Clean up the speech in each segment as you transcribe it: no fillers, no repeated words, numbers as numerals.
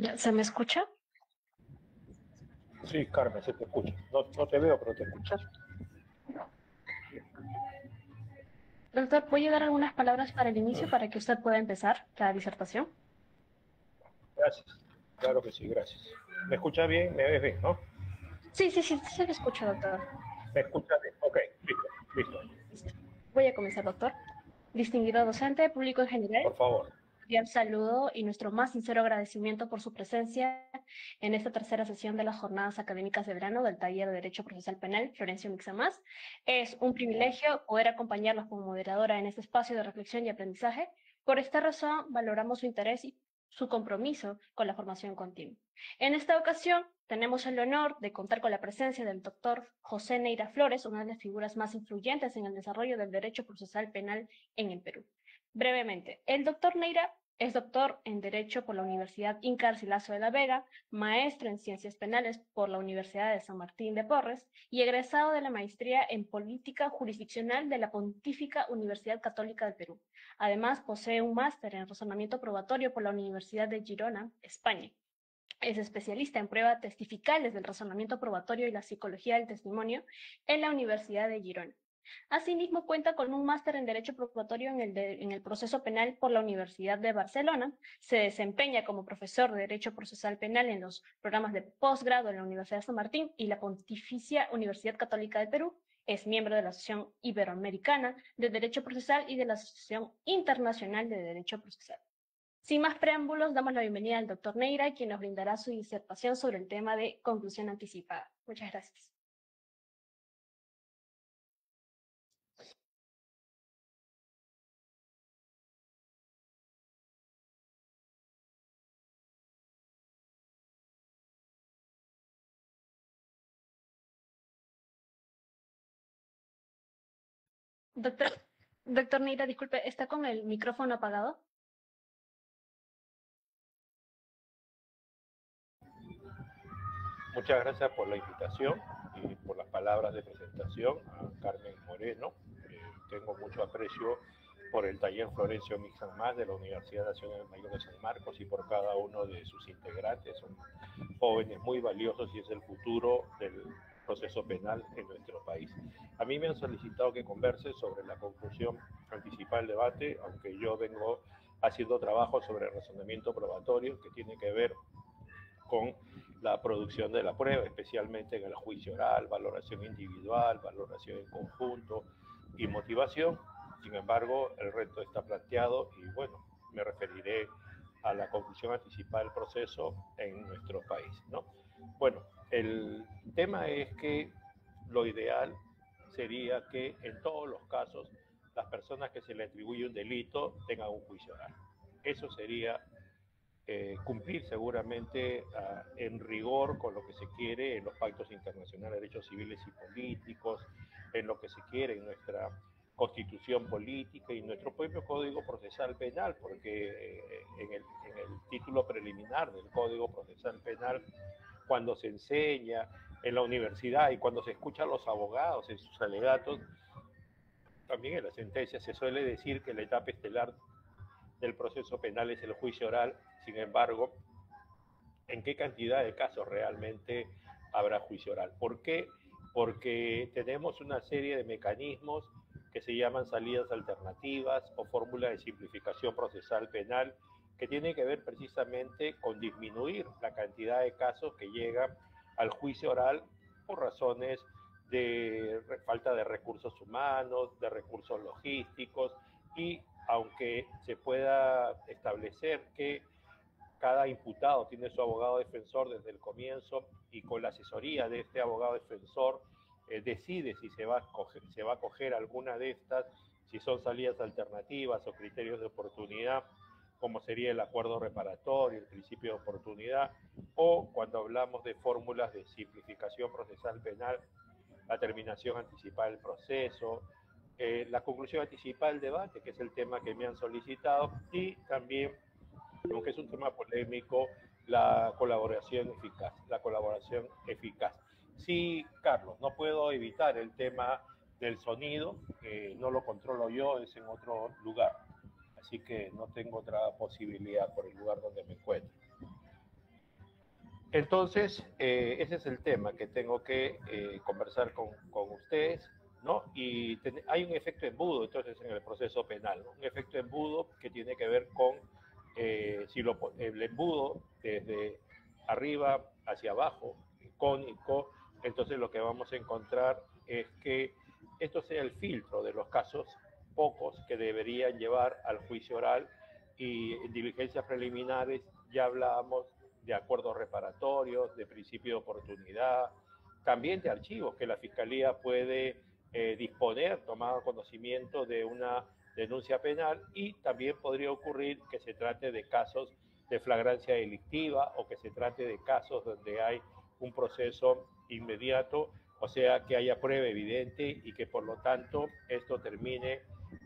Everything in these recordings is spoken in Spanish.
Ya, ¿se me escucha? Sí, Carmen, se te escucha. No, no te veo, pero te escucho. Doctor, Doctor, voy a dar algunas palabras para el inicio para que usted pueda empezar la disertación. Gracias. Claro que sí, gracias. ¿Me escucha bien? ¿Me ves bien, no? Sí, sí, sí, se le escucha, doctor. ¿Me escucha bien? Ok, listo, listo. Listo. Voy a comenzar, doctor. Distinguido docente, público en Por general, favor. cordial saludo y nuestro más sincero agradecimiento por su presencia en esta tercera sesión de las jornadas académicas de verano del taller de Derecho Procesal Penal Florencio Mixamás. Es un privilegio poder acompañarlos como moderadora en este espacio de reflexión y aprendizaje. Por esta razón, valoramos su interés y su compromiso con la formación continua. En esta ocasión, tenemos el honor de contar con la presencia del doctor José Neira Flores, una de las figuras más influyentes en el desarrollo del derecho procesal penal en el Perú. Brevemente, el doctor Neira es doctor en Derecho por la Universidad Inca Garcilaso de la Vega, maestro en Ciencias Penales por la Universidad de San Martín de Porres y egresado de la maestría en Política Jurisdiccional de la Pontífica Universidad Católica del Perú. Además, posee un máster en Razonamiento Probatorio por la Universidad de Girona, España. Es especialista en pruebas testificales del razonamiento probatorio y la psicología del testimonio en la Universidad de Girona. Asimismo, cuenta con un máster en Derecho Probatorio en el Proceso Penal por la Universidad de Barcelona. Se desempeña como profesor de Derecho Procesal Penal en los programas de posgrado en la Universidad de San Martín y la Pontificia Universidad Católica del Perú. Es miembro de la Asociación Iberoamericana de Derecho Procesal y de la Asociación Internacional de Derecho Procesal. Sin más preámbulos, damos la bienvenida al doctor Neira, quien nos brindará su disertación sobre el tema de conclusión anticipada. Muchas gracias. Doctor, doctor Neira, disculpe, ¿está con el micrófono apagado? Muchas gracias por la invitación y por las palabras de presentación a Carmen Moreno. Tengo mucho aprecio por el taller Florencio Mixamás de la Universidad Nacional Mayor de San Marcos y por cada uno de sus integrantes. Son jóvenes muy valiosos y es el futuro del proceso penal en nuestro país. A mí me han solicitado que converse sobre la conclusión anticipada del debate, aunque yo vengo haciendo trabajo sobre razonamiento probatorio que tiene que ver con la producción de la prueba, especialmente en el juicio oral, valoración individual, valoración en conjunto y motivación. Sin embargo, el reto está planteado y bueno, me referiré a la conclusión anticipada del proceso en nuestro país, ¿no? Bueno, el tema es que lo ideal sería que en todos los casos las personas que se le atribuye un delito tengan un juicio oral. Eso sería cumplir seguramente en rigor con lo que se quiere en los pactos internacionales de derechos civiles y políticos, en lo que se quiere en nuestra constitución política y nuestro propio Código Procesal Penal, porque en el título preliminar del Código Procesal Penal, cuando se enseña en la universidad y cuando se escucha a los abogados en sus alegatos, también en la sentencia se suele decir que la etapa estelar del proceso penal es el juicio oral. Sin embargo, ¿en qué cantidad de casos realmente habrá juicio oral? ¿Por qué? Porque tenemos una serie de mecanismos que se llaman salidas alternativas o fórmulas de simplificación procesal penal que tienen que ver precisamente con disminuir la cantidad de casos que llegan al juicio oral por razones de falta de recursos humanos, de recursos logísticos y aunque se pueda establecer que cada imputado tiene su abogado defensor desde el comienzo y con la asesoría de este abogado defensor decide si se va a coger alguna de estas, si son salidas alternativas o criterios de oportunidad, como sería el acuerdo reparatorio, el principio de oportunidad, o cuando hablamos de fórmulas de simplificación procesal penal, la terminación anticipada del proceso, la conclusión anticipada del debate, que es el tema que me han solicitado, y también, aunque es un tema polémico, la colaboración eficaz, la colaboración eficaz. Sí, Carlos, no puedo evitar el tema del sonido, no lo controlo yo, es en otro lugar, así que no tengo otra posibilidad por el lugar donde me encuentro. Entonces, ese es el tema que tengo que conversar con ustedes, ¿no? Y hay un efecto embudo, entonces, en el proceso penal, ¿no? Un efecto embudo que tiene que ver con si el embudo desde arriba hacia abajo, cónico, entonces lo que vamos a encontrar es que esto sea el filtro de los casos pocos que deberían llevar al juicio oral, y en diligencias preliminares ya hablábamos de acuerdos reparatorios, de principio de oportunidad, también de archivos que la Fiscalía puede disponer, tomado conocimiento de una denuncia penal, y también podría ocurrir que se trate de casos de flagrancia delictiva o que se trate de casos donde hay un proceso inmediato, o sea, que haya prueba evidente y que por lo tanto esto termine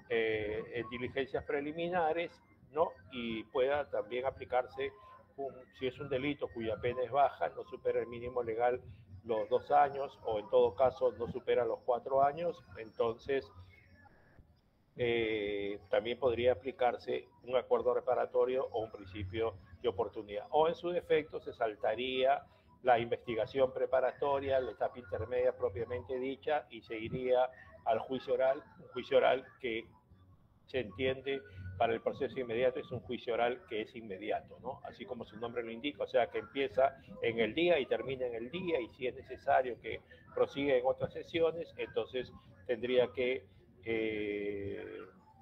en diligencias preliminares, ¿no? Y pueda también aplicarse, si es un delito cuya pena es baja, no supera el mínimo legal los 2 años, o en todo caso no supera los 4 años, entonces también podría aplicarse un acuerdo reparatorio o un principio de oportunidad. O en su defecto se saltaría la investigación preparatoria, la etapa intermedia propiamente dicha, y se iría al juicio oral, un juicio oral que se entiende para el proceso inmediato, es un juicio oral que es inmediato, ¿no? Así como su nombre lo indica, o sea, que empieza en el día y termina en el día, y si es necesario que prosiga en otras sesiones, entonces tendría que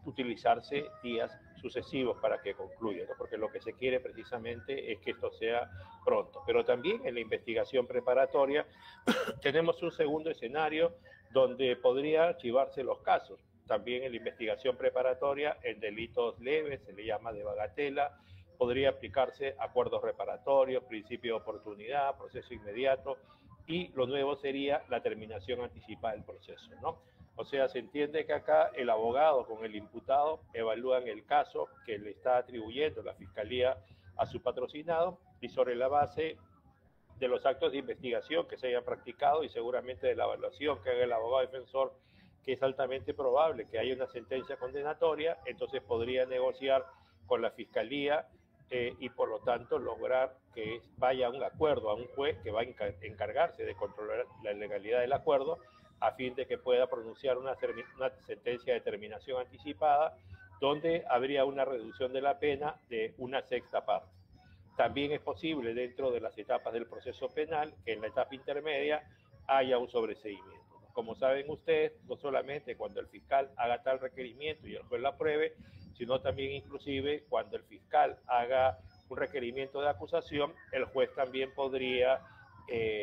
utilizarse días sucesivos para que concluya, ¿no? Porque lo que se quiere precisamente es que esto sea pronto. Pero también en la investigación preparatoria tenemos un segundo escenario donde podría archivarse los casos. También en la investigación preparatoria, en delitos leves, se le llama de bagatela, podría aplicarse acuerdos reparatorios, principio de oportunidad, proceso inmediato, y lo nuevo sería la terminación anticipada del proceso, ¿no? O sea, se entiende que acá el abogado con el imputado evalúan el caso que le está atribuyendo la Fiscalía a su patrocinado, y sobre la base de los actos de investigación que se hayan practicado y seguramente de la evaluación que haga el abogado defensor, que es altamente probable que haya una sentencia condenatoria, entonces podría negociar con la Fiscalía y por lo tanto lograr que vaya a un acuerdo a un juez que va a encargarse de controlar la legalidad del acuerdo, a fin de que pueda pronunciar una sentencia de terminación anticipada, donde habría una reducción de la pena de una sexta parte. También es posible, dentro de las etapas del proceso penal, que en la etapa intermedia haya un sobreseimiento. Como saben ustedes, no solamente cuando el fiscal haga tal requerimiento y el juez lo apruebe, sino también inclusive cuando el fiscal haga un requerimiento de acusación, el juez también podría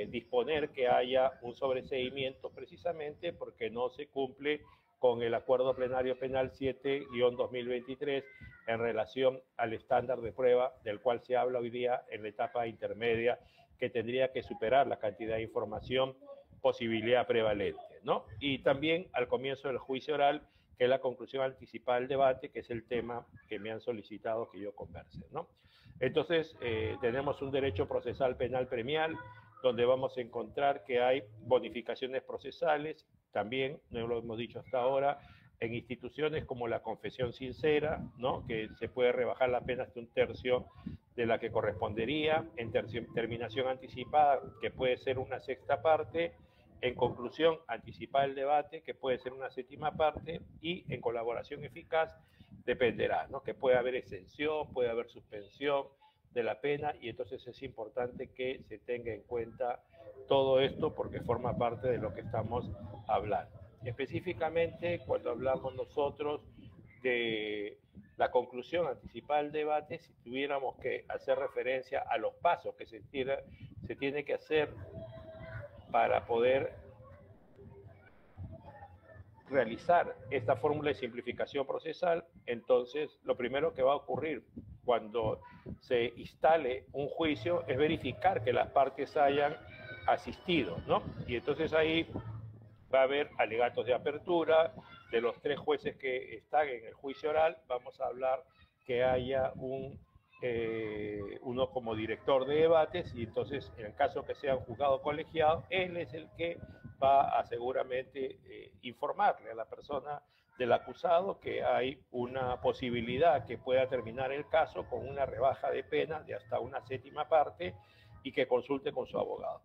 disponer que haya un sobreseimiento, precisamente porque no se cumple con el Acuerdo Plenario Penal 7-2023 en relación al estándar de prueba del cual se habla hoy día en la etapa intermedia, que tendría que superar la cantidad de información, posibilidad prevalente, ¿no? Y también al comienzo del juicio oral, que es la conclusión anticipada del debate, que es el tema que me han solicitado que yo converse, ¿no? Entonces, tenemos un derecho procesal penal premial, donde vamos a encontrar que hay bonificaciones procesales, también, no lo hemos dicho hasta ahora, en instituciones como la confesión sincera, ¿no? Que se puede rebajar la pena hasta un tercio de la que correspondería, en terminación anticipada, que puede ser una sexta parte, en conclusión anticipada del debate, que puede ser una séptima parte, y en colaboración eficaz dependerá, ¿no? Que puede haber exención, puede haber suspensión de la pena, y entonces es importante que se tenga en cuenta todo esto porque forma parte de lo que estamos hablando. Específicamente, cuando hablamos nosotros de la conclusión anticipada del debate, si tuviéramos que hacer referencia a los pasos que se tiene que hacer para poder realizar esta fórmula de simplificación procesal, entonces lo primero que va a ocurrir cuando se instale un juicio es verificar que las partes hayan asistido, ¿no? Y entonces ahí va a haber alegatos de apertura. De los 3 jueces que están en el juicio oral, vamos a hablar que haya uno como director de debates, y entonces en el caso que sea un juzgado colegiado, él es el que va a seguramente informarle a la persona del acusado que hay una posibilidad que pueda terminar el caso con una rebaja de pena de hasta una séptima parte, y que consulte con su abogado,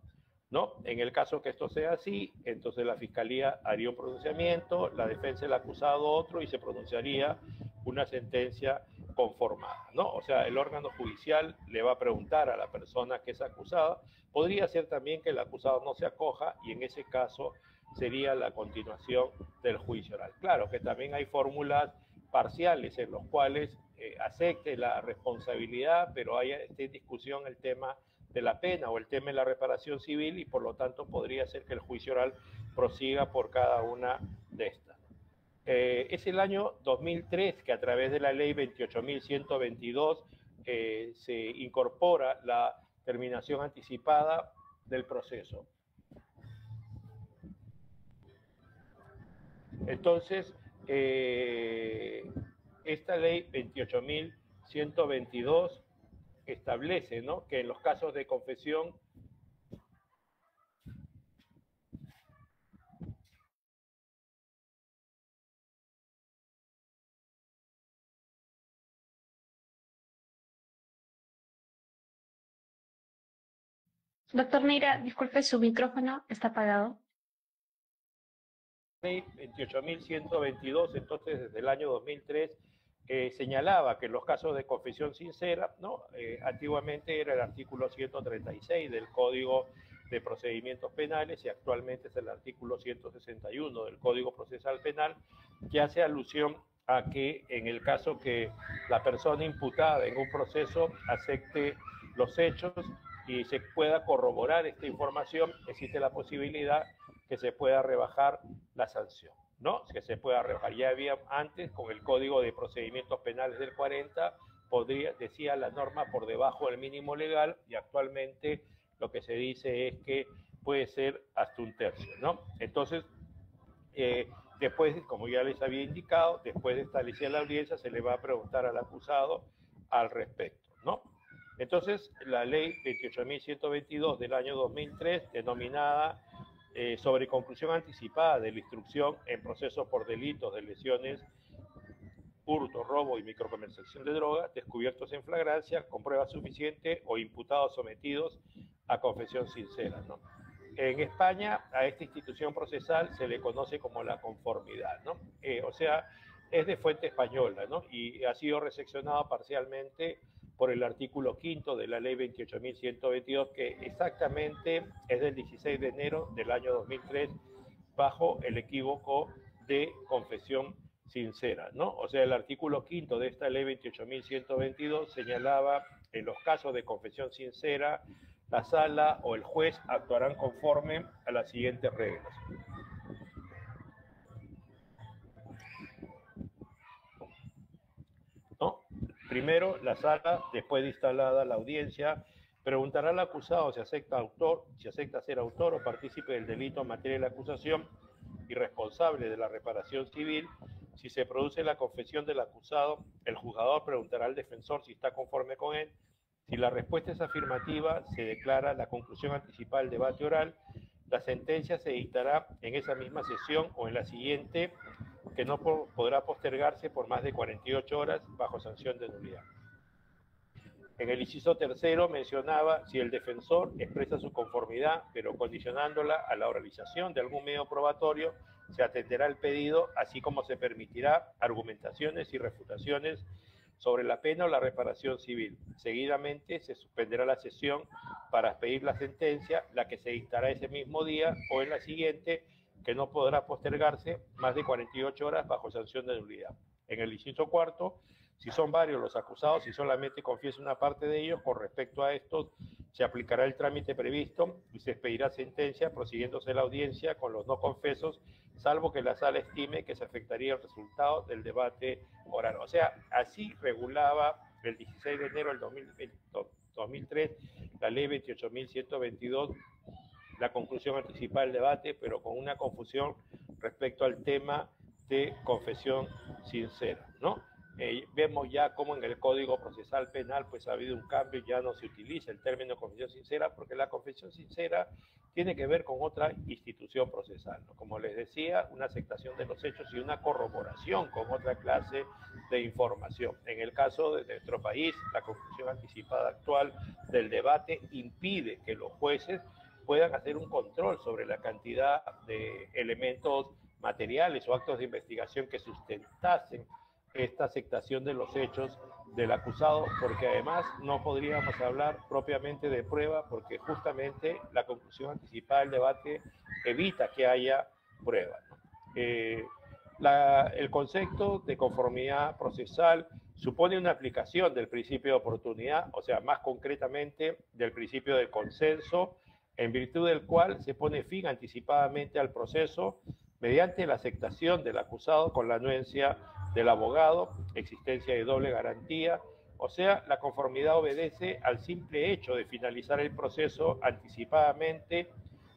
¿no? En el caso que esto sea así, entonces la Fiscalía haría un pronunciamiento, la defensa del acusado otro y se pronunciaría una sentencia conformada, ¿no? O sea, el órgano judicial le va a preguntar a la persona que es acusada. Podría ser también que el acusado no se acoja y en ese caso sería la continuación del juicio oral. Claro que también hay fórmulas parciales en los cuales acepte la responsabilidad, pero hay en discusión el tema de la pena o el tema de la reparación civil y por lo tanto podría ser que el juicio oral prosiga por cada una de estas. Es el año 2003 que a través de la ley 28.122 se incorpora la terminación anticipada del proceso. Entonces, esta ley 28.122 establece, ¿no?, que en los casos de confesión Doctor Neira, disculpe, su micrófono está apagado. ley 28.122, entonces desde el año 2003, señalaba que en los casos de confesión sincera, ¿no? Antiguamente era el artículo 136 del Código de Procedimientos Penales y actualmente es el artículo 161 del Código Procesal Penal, que hace alusión a que en el caso que la persona imputada en un proceso acepte los hechos y se pueda corroborar esta información, existe la posibilidad que se pueda rebajar la sanción, ¿no? Que se pueda rebajar. Ya había antes, con el Código de Procedimientos Penales del 40, decía la norma por debajo del mínimo legal y actualmente lo que se dice es que puede ser hasta un tercio, ¿no? Entonces, después, como ya les había indicado, después de establecer la audiencia, se le va a preguntar al acusado al respecto, ¿no? Entonces, la ley 28.122 del año 2003, denominada sobre conclusión anticipada de la instrucción en procesos por delitos de lesiones, hurto, robo y microcomercialización de drogas, descubiertos en flagrancia, con pruebas suficientes o imputados sometidos a confesión sincera, ¿no? En España, a esta institución procesal se le conoce como la conformidad, ¿no? O sea, es de fuente española, ¿no? Y ha sido recepcionado parcialmente por el artículo 5 de la ley 28.122, que exactamente es del 16 de enero del año 2003, bajo el equívoco de confesión sincera, ¿no? O sea, el artículo 5 de esta ley 28.122 señalaba en los casos de confesión sincera, la sala o el juez actuarán conforme a las siguientes reglas. ¿No? Primero, la sala, después de instalada la audiencia, preguntará al acusado si acepta ser autor o partícipe del delito en materia de la acusación y responsable de la reparación civil. Si se produce la confesión del acusado, el juzgador preguntará al defensor si está conforme con él. Si la respuesta es afirmativa, se declara la conclusión anticipada del debate oral. La sentencia se dictará en esa misma sesión o en la siguiente, que no podrá postergarse por más de 48 horas bajo sanción de nulidad. En el inciso tercero mencionaba si el defensor expresa su conformidad, pero condicionándola a la oralización de algún medio probatorio, se atenderá el pedido, así como se permitirá argumentaciones y refutaciones sobre la pena o la reparación civil. Seguidamente se suspenderá la sesión para expedir la sentencia, la que se dictará ese mismo día o en la siguiente, que no podrá postergarse más de 48 horas bajo sanción de nulidad. En el inciso cuarto, si son varios los acusados y solamente confiesa una parte de ellos, con respecto a estos se aplicará el trámite previsto y se expedirá sentencia prosiguiéndose la audiencia con los no confesos, salvo que la sala estime que se afectaría el resultado del debate oral. O sea, así regulaba el 16 de enero del 2003 la ley 28.122 la conclusión anticipada del debate, pero con una confusión respecto al tema de confesión sincera, ¿no? vemos ya cómo en el Código Procesal Penal pues ha habido un cambio, ya no se utiliza el término confesión sincera, porque la confesión sincera tiene que ver con otra institución procesal, ¿no? Como les decía, una aceptación de los hechos y una corroboración con otra clase de información. En el caso de nuestro país, la conclusión anticipada actual del debate impide que los jueces puedan hacer un control sobre la cantidad de elementos materiales o actos de investigación que sustentasen esta aceptación de los hechos del acusado, porque además no podríamos hablar propiamente de prueba, porque justamente la conclusión anticipada del debate evita que haya prueba, ¿no? El concepto de conformidad procesal supone una aplicación del principio de oportunidad, o sea, más concretamente del principio de consenso, en virtud del cual se pone fin anticipadamente al proceso mediante la aceptación del acusado con la anuencia del abogado, existencia de doble garantía, o sea, la conformidad obedece al simple hecho de finalizar el proceso anticipadamente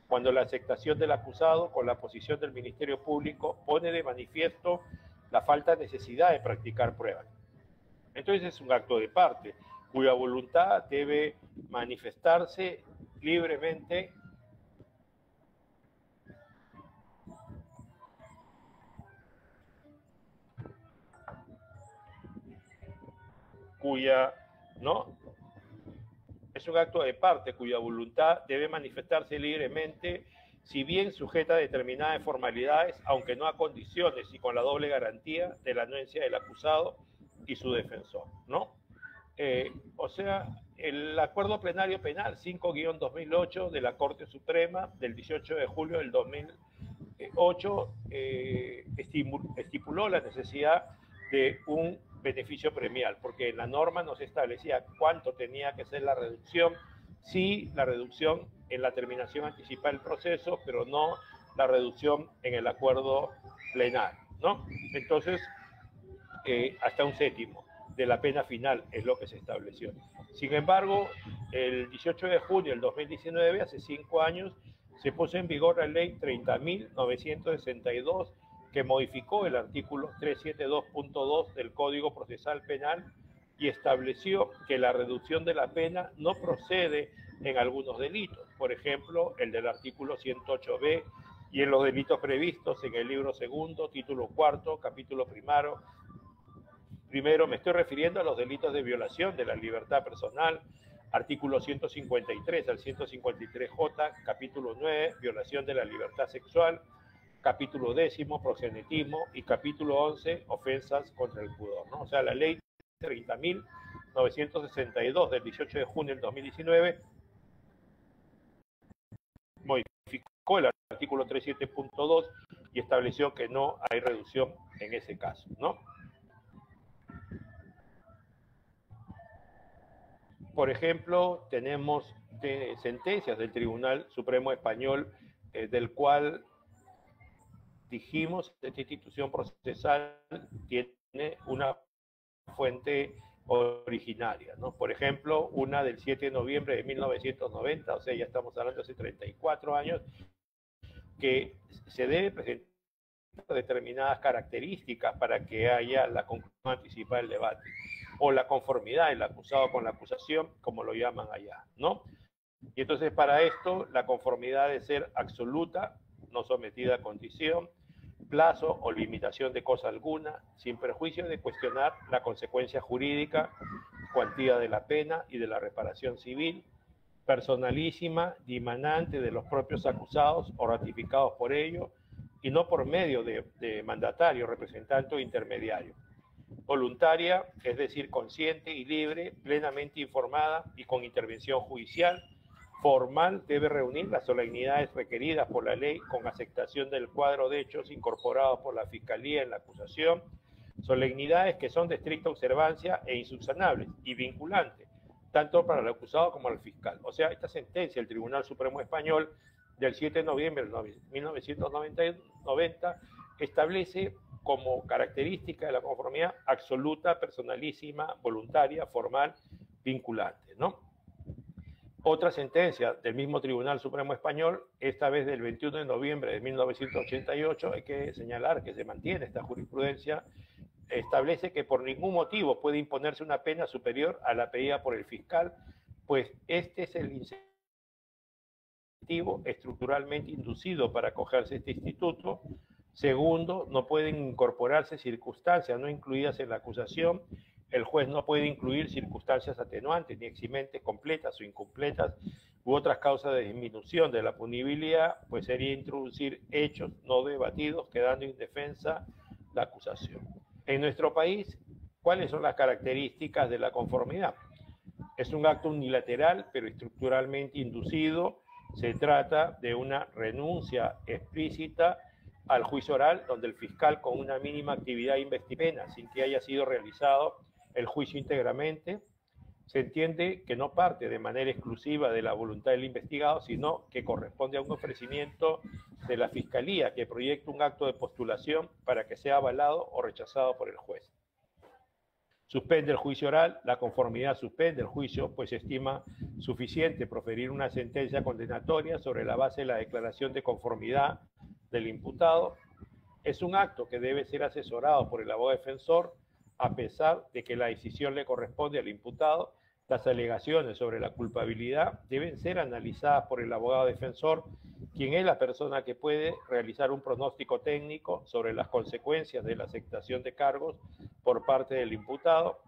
cuando la aceptación del acusado con la posición del Ministerio Público pone de manifiesto la falta de necesidad de practicar pruebas. Entonces es un acto de parte, cuya voluntad debe manifestarse libremente es un acto de parte cuya voluntad debe manifestarse libremente, si bien sujeta a determinadas formalidades, aunque no a condiciones y con la doble garantía de la anuencia del acusado y su defensor, ¿no? O sea, el Acuerdo Plenario Penal 5-2008 de la Corte Suprema del 18 de julio del 2008 estipuló la necesidad de un beneficio premial, porque en la norma no se establecía cuánto tenía que ser la reducción, sí la reducción en la terminación anticipada del proceso, pero no la reducción en el acuerdo plenario, ¿no? Entonces, hasta un séptimo de la pena final es lo que se estableció. Sin embargo, el 18 de junio del 2019, hace 5 años, se puso en vigor la ley 30.962, que modificó el artículo 372.2 del Código Procesal Penal y estableció que la reducción de la pena no procede en algunos delitos, por ejemplo, el del artículo 108b y en los delitos previstos en el libro segundo, título cuarto, capítulo primero. Primero, me estoy refiriendo a los delitos de violación de la libertad personal, artículo 153 al 153J, capítulo 9, violación de la libertad sexual, capítulo 10, proxenetismo, y capítulo 11, ofensas contra el pudor, ¿no? O sea, la ley 30.962 del 18 de junio del 2019 modificó el artículo 37.2 y estableció que no hay reducción en ese caso, ¿no? Por ejemplo, tenemos sentencias del Tribunal Supremo Español, del cual dijimos que esta institución procesal tiene una fuente originaria, ¿no? Por ejemplo, una del 7 de noviembre de 1990, o sea, ya estamos hablando de hace 34 años, que se debe presentar determinadas características para que haya la conclusión anticipada del debate, o la conformidad del acusado con la acusación, como lo llaman allá, ¿no? Y entonces para esto la conformidad debe ser absoluta, no sometida a condición, plazo o limitación de cosa alguna, sin perjuicio de cuestionar la consecuencia jurídica, cuantía de la pena y de la reparación civil, personalísima, dimanante de los propios acusados o ratificados por ellos, y no por medio de mandatario, representante o intermediario. Voluntaria, es decir, consciente y libre, plenamente informada y con intervención judicial. Formal, debe reunir las solemnidades requeridas por la ley con aceptación del cuadro de hechos incorporados por la Fiscalía en la acusación, solemnidades que son de estricta observancia e insubsanables y vinculantes, tanto para el acusado como al fiscal. O sea, esta sentencia del Tribunal Supremo Español del 7 de noviembre de 1990 establece como característica de la conformidad absoluta, personalísima, voluntaria, formal, vinculante, ¿no? Otra sentencia del mismo Tribunal Supremo Español, esta vez del 21 de noviembre de 1988, hay que señalar que se mantiene esta jurisprudencia establece que por ningún motivo puede imponerse una pena superior a la pedida por el fiscal, pues este es el incentivo estructuralmente inducido para acogerse a este instituto. Segundo, no pueden incorporarse circunstancias no incluidas en la acusación. El juez no puede incluir circunstancias atenuantes ni eximentes completas o incompletas u otras causas de disminución de la punibilidad, pues sería introducir hechos no debatidos, quedando indefensa la acusación. En nuestro país, ¿cuáles son las características de la conformidad? Es un acto unilateral, pero estructuralmente inducido. Se trata de una renuncia explícita al juicio oral, donde el fiscal, con una mínima actividad investiga sin que haya sido realizado el juicio íntegramente, se entiende que no parte de manera exclusiva de la voluntad del investigado, sino que corresponde a un ofrecimiento de la Fiscalía que proyecta un acto de postulación para que sea avalado o rechazado por el juez. Suspende el juicio oral, la conformidad suspende el juicio, pues estima suficiente proferir una sentencia condenatoria sobre la base de la declaración de conformidad del imputado. Es un acto que debe ser asesorado por el abogado defensor, a pesar de que la decisión le corresponde al imputado. Las alegaciones sobre la culpabilidad deben ser analizadas por el abogado defensor, quien es la persona que puede realizar un pronóstico técnico sobre las consecuencias de la aceptación de cargos por parte del imputado.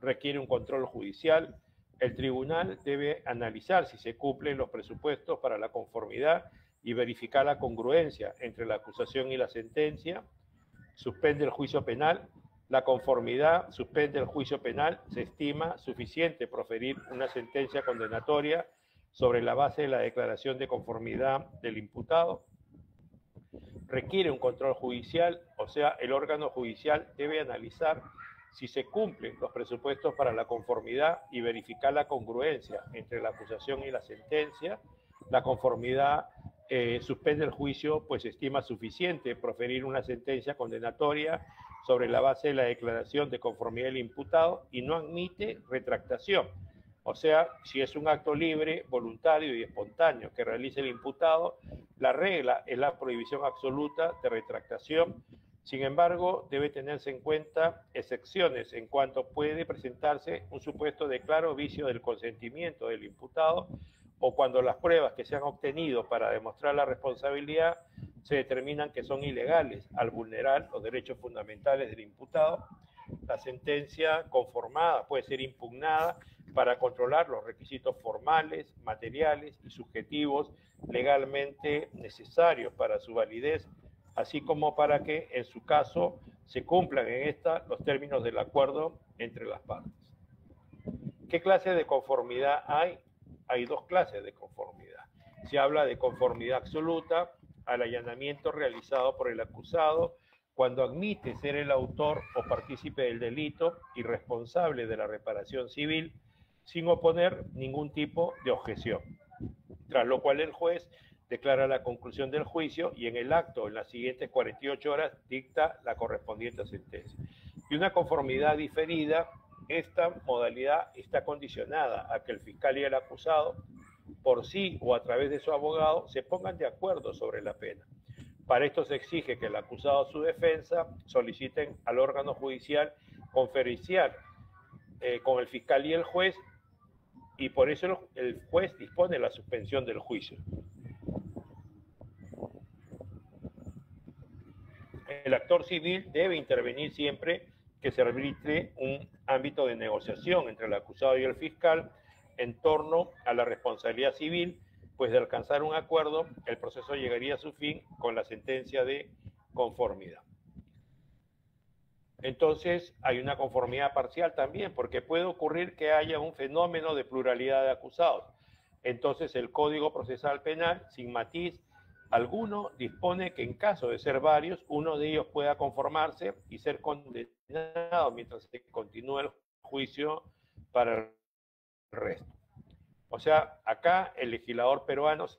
Requiere un control judicial. El tribunal debe analizar si se cumplen los presupuestos para la conformidad y verificar la congruencia entre la acusación y la sentencia. Suspende el juicio penal. La conformidad suspende el juicio penal. Se estima suficiente proferir una sentencia condenatoria sobre la base de la declaración de conformidad del imputado. Requiere un control judicial, o sea, el órgano judicial debe analizar si se cumplen los presupuestos para la conformidad y verificar la congruencia entre la acusación y la sentencia. La conformidad suspende el juicio, pues estima suficiente proferir una sentencia condenatoria sobre la base de la declaración de conformidad del imputado y no admite retractación. O sea, si es un acto libre, voluntario y espontáneo que realice el imputado, la regla es la prohibición absoluta de retractación. Sin embargo, debe tenerse en cuenta excepciones en cuanto puede presentarse un supuesto de claro vicio del consentimiento del imputado o cuando las pruebas que se han obtenido para demostrar la responsabilidad se determinan que son ilegales al vulnerar los derechos fundamentales del imputado. La sentencia conformada puede ser impugnada para controlar los requisitos formales, materiales y subjetivos legalmente necesarios para su validez, así como para que, en su caso, se cumplan en esta los términos del acuerdo entre las partes. ¿Qué clase de conformidad hay? Hay dos clases de conformidad. Se habla de conformidad absoluta al allanamiento realizado por el acusado cuando admite ser el autor o partícipe del delito y responsable de la reparación civil sin oponer ningún tipo de objeción, tras lo cual el juez declara la conclusión del juicio y en el acto, en las siguientes 48 horas, dicta la correspondiente sentencia. Y una conformidad diferida, esta modalidad está condicionada a que el fiscal y el acusado, por sí o a través de su abogado, se pongan de acuerdo sobre la pena. Para esto se exige que el acusado o su defensa soliciten al órgano judicial conferenciar con el fiscal y el juez, y por eso el juez dispone la suspensión del juicio. El actor civil debe intervenir siempre que se arbitre un ámbito de negociación entre el acusado y el fiscal en torno a la responsabilidad civil, pues de alcanzar un acuerdo, el proceso llegaría a su fin con la sentencia de conformidad. Entonces, hay una conformidad parcial también, porque puede ocurrir que haya un fenómeno de pluralidad de acusados. Entonces, el Código Procesal Penal, sin matiz alguno, dispone que en caso de ser varios, uno de ellos pueda conformarse y ser condenado mientras se continúa el juicio para el resto. O sea, acá el legislador peruano se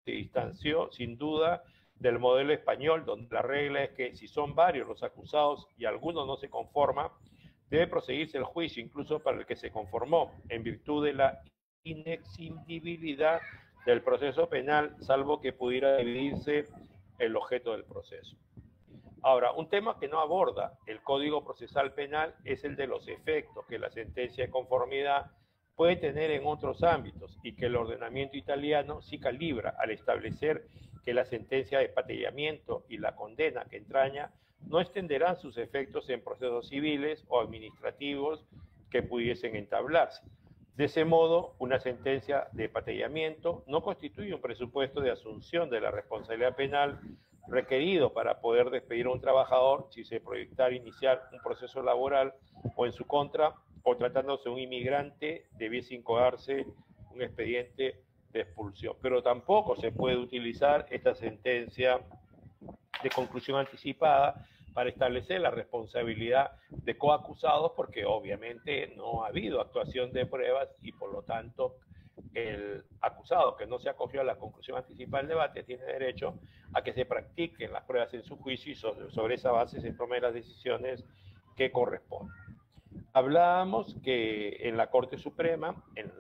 distanció sin duda del modelo español, donde la regla es que si son varios los acusados y alguno no se conforma, debe proseguirse el juicio, incluso para el que se conformó, en virtud de la inextinguibilidad del proceso penal, salvo que pudiera dividirse el objeto del proceso. Ahora, un tema que no aborda el Código Procesal Penal es el de los efectos que la sentencia de conformidad puede tener en otros ámbitos y que el ordenamiento italiano sí calibra al establecer que la sentencia de patellamiento y la condena que entraña no extenderán sus efectos en procesos civiles o administrativos que pudiesen entablarse. De ese modo, una sentencia de patellamiento no constituye un presupuesto de asunción de la responsabilidad penal requerido para poder despedir a un trabajador si se proyectara iniciar un proceso laboral o en su contra, o tratándose de un inmigrante, debiese incoarse un expediente de expulsión. Pero tampoco se puede utilizar esta sentencia de conclusión anticipada para establecer la responsabilidad de coacusados, porque obviamente no ha habido actuación de pruebas y por lo tanto el acusado que no se acogió a la conclusión anticipada del debate tiene derecho a que se practiquen las pruebas en su juicio y sobre esa base se tomen las decisiones que corresponden. Hablábamos que en la Corte Suprema, en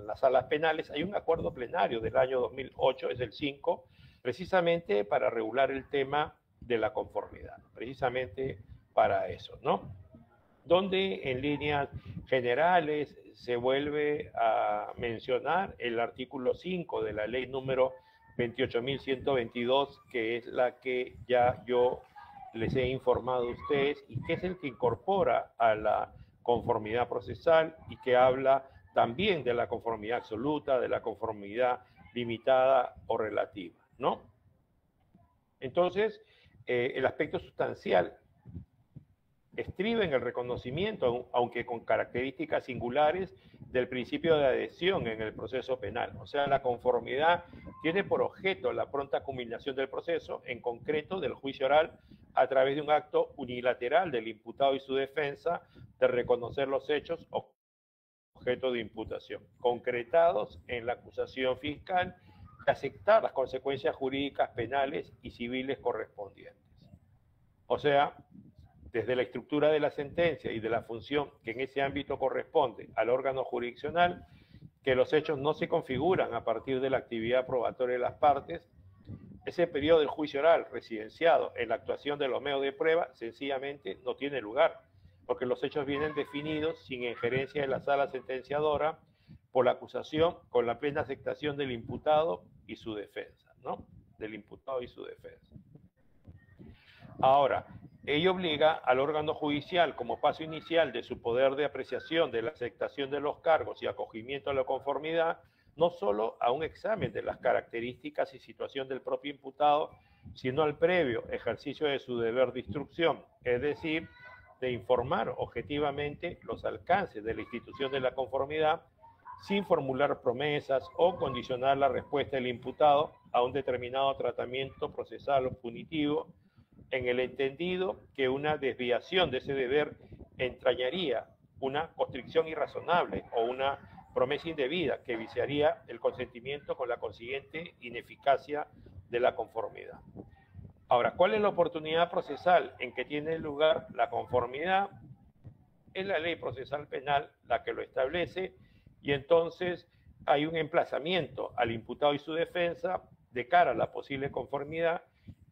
las salas penales, hay un acuerdo plenario del año 2008, es el 5, precisamente para regular el tema de la conformidad, precisamente para eso, ¿no? Donde en líneas generales se vuelve a mencionar el artículo 5 de la ley número 28.122, que es la que ya yo les he informado a ustedes y que es el que incorpora a la conformidad procesal y que habla también de la conformidad absoluta, de la conformidad limitada o relativa, ¿no? Entonces, el aspecto sustancial estriba en el reconocimiento, aunque con características singulares, del principio de adhesión en el proceso penal. O sea, la conformidad tiene por objeto la pronta culminación del proceso, en concreto del juicio oral, a través de un acto unilateral del imputado y su defensa de reconocer los hechos objeto de imputación, concretados en la acusación fiscal, de aceptar las consecuencias jurídicas penales y civiles correspondientes. O sea, desde la estructura de la sentencia y de la función que en ese ámbito corresponde al órgano jurisdiccional, que los hechos no se configuran a partir de la actividad probatoria de las partes, ese periodo del juicio oral residenciado en la actuación de los medios de prueba sencillamente no tiene lugar, porque los hechos vienen definidos sin injerencia de la sala sentenciadora por la acusación con la plena aceptación del imputado y su defensa, ¿no? Del imputado y su defensa. Ahora, ello obliga al órgano judicial, como paso inicial de su poder de apreciación de la aceptación de los cargos y acogimiento a la conformidad, no solo a un examen de las características y situación del propio imputado, sino al previo ejercicio de su deber de instrucción, es decir, de informar objetivamente los alcances de la institución de la conformidad, sin formular promesas o condicionar la respuesta del imputado a un determinado tratamiento procesal o punitivo, en el entendido que una desviación de ese deber entrañaría una constricción irrazonable o una promesa indebida que viciaría el consentimiento con la consiguiente ineficacia de la conformidad. Ahora, ¿cuál es la oportunidad procesal en que tiene lugar la conformidad? Es la ley procesal penal la que lo establece y entonces hay un emplazamiento al imputado y su defensa de cara a la posible conformidad,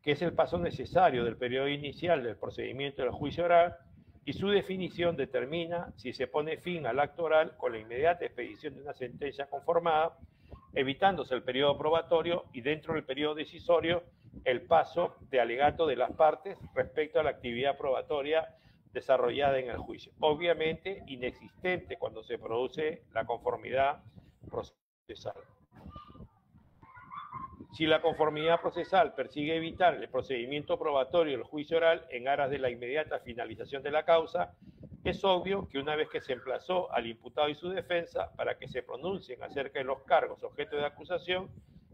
que es el paso necesario del periodo inicial del procedimiento del juicio oral, y su definición determina si se pone fin al acto oral con la inmediata expedición de una sentencia conformada, evitándose el periodo probatorio y dentro del periodo decisorio el paso de alegato de las partes respecto a la actividad probatoria desarrollada en el juicio. Obviamente inexistente cuando se produce la conformidad procesal. Si la conformidad procesal persigue evitar el procedimiento probatorio del juicio oral en aras de la inmediata finalización de la causa, es obvio que una vez que se emplazó al imputado y su defensa para que se pronuncien acerca de los cargos objeto de acusación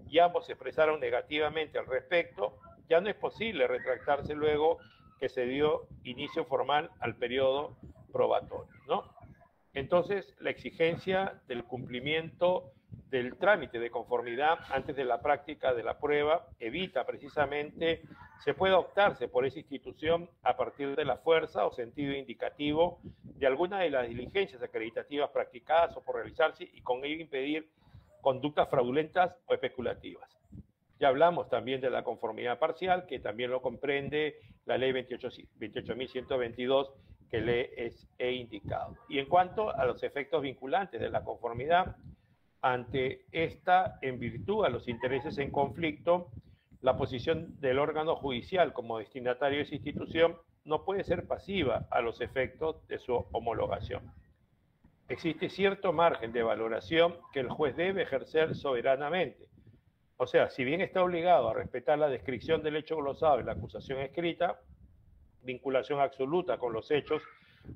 y ambos se expresaron negativamente al respecto, ya no es posible retractarse luego que se dio inicio formal al periodo probatorio, ¿no? Entonces, la exigencia del cumplimiento del trámite de conformidad antes de la práctica de la prueba evita precisamente se pueda optarse por esa institución a partir de la fuerza o sentido indicativo de alguna de las diligencias acreditativas practicadas o por realizarse y con ello impedir conductas fraudulentas o especulativas. Ya hablamos también de la conformidad parcial, que también lo comprende la ley 28.122 que les he indicado. Y en cuanto a los efectos vinculantes de la conformidad, ante esta, en virtud a los intereses en conflicto, la posición del órgano judicial como destinatario de esa institución no puede ser pasiva a los efectos de su homologación. Existe cierto margen de valoración que el juez debe ejercer soberanamente. O sea, si bien está obligado a respetar la descripción del hecho glosado en la acusación escrita, vinculación absoluta con los hechos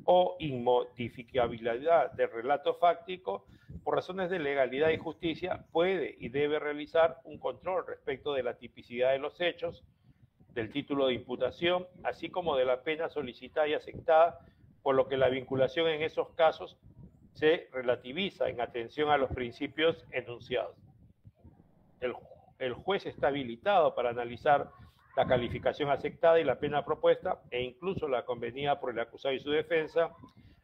o inmodificabilidad del relato fáctico, por razones de legalidad y justicia, puede y debe realizar un control respecto de la tipicidad de los hechos, del título de imputación, así como de la pena solicitada y aceptada, por lo que la vinculación en esos casos se relativiza en atención a los principios enunciados. El juez está habilitado para analizar la calificación aceptada y la pena propuesta, e incluso la convenida por el acusado y su defensa.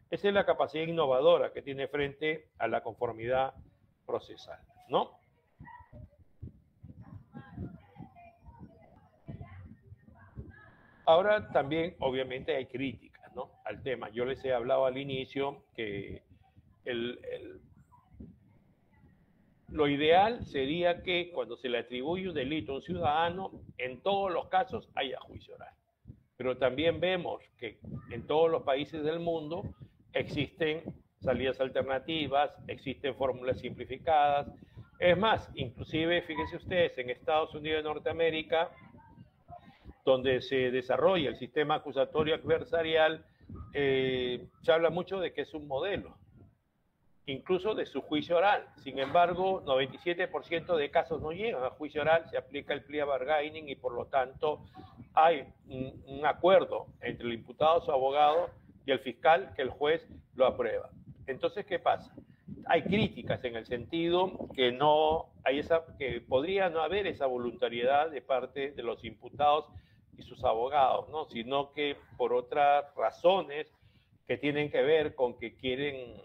Esa es la capacidad innovadora que tiene frente a la conformidad procesal, ¿no? Ahora también, obviamente, hay críticas, ¿no?, al tema. Yo les he hablado al inicio que lo ideal sería que cuando se le atribuye un delito a un ciudadano, en todos los casos haya juicio oral. Pero también vemos que en todos los países del mundo existen salidas alternativas, existen fórmulas simplificadas. Es más, inclusive, fíjense ustedes, en Estados Unidos de Norteamérica, donde se desarrolla el sistema acusatorio adversarial, se habla mucho de que es un modelo, incluso de su juicio oral. Sin embargo, 97% de casos no llegan a juicio oral, se aplica el plea bargaining y por lo tanto hay un acuerdo entre el imputado, su abogado y el fiscal que el juez lo aprueba. Entonces, ¿qué pasa? Hay críticas en el sentido que que podría no haber esa voluntariedad de parte de los imputados y sus abogados, ¿no?, sino que por otras razones que tienen que ver con que quieren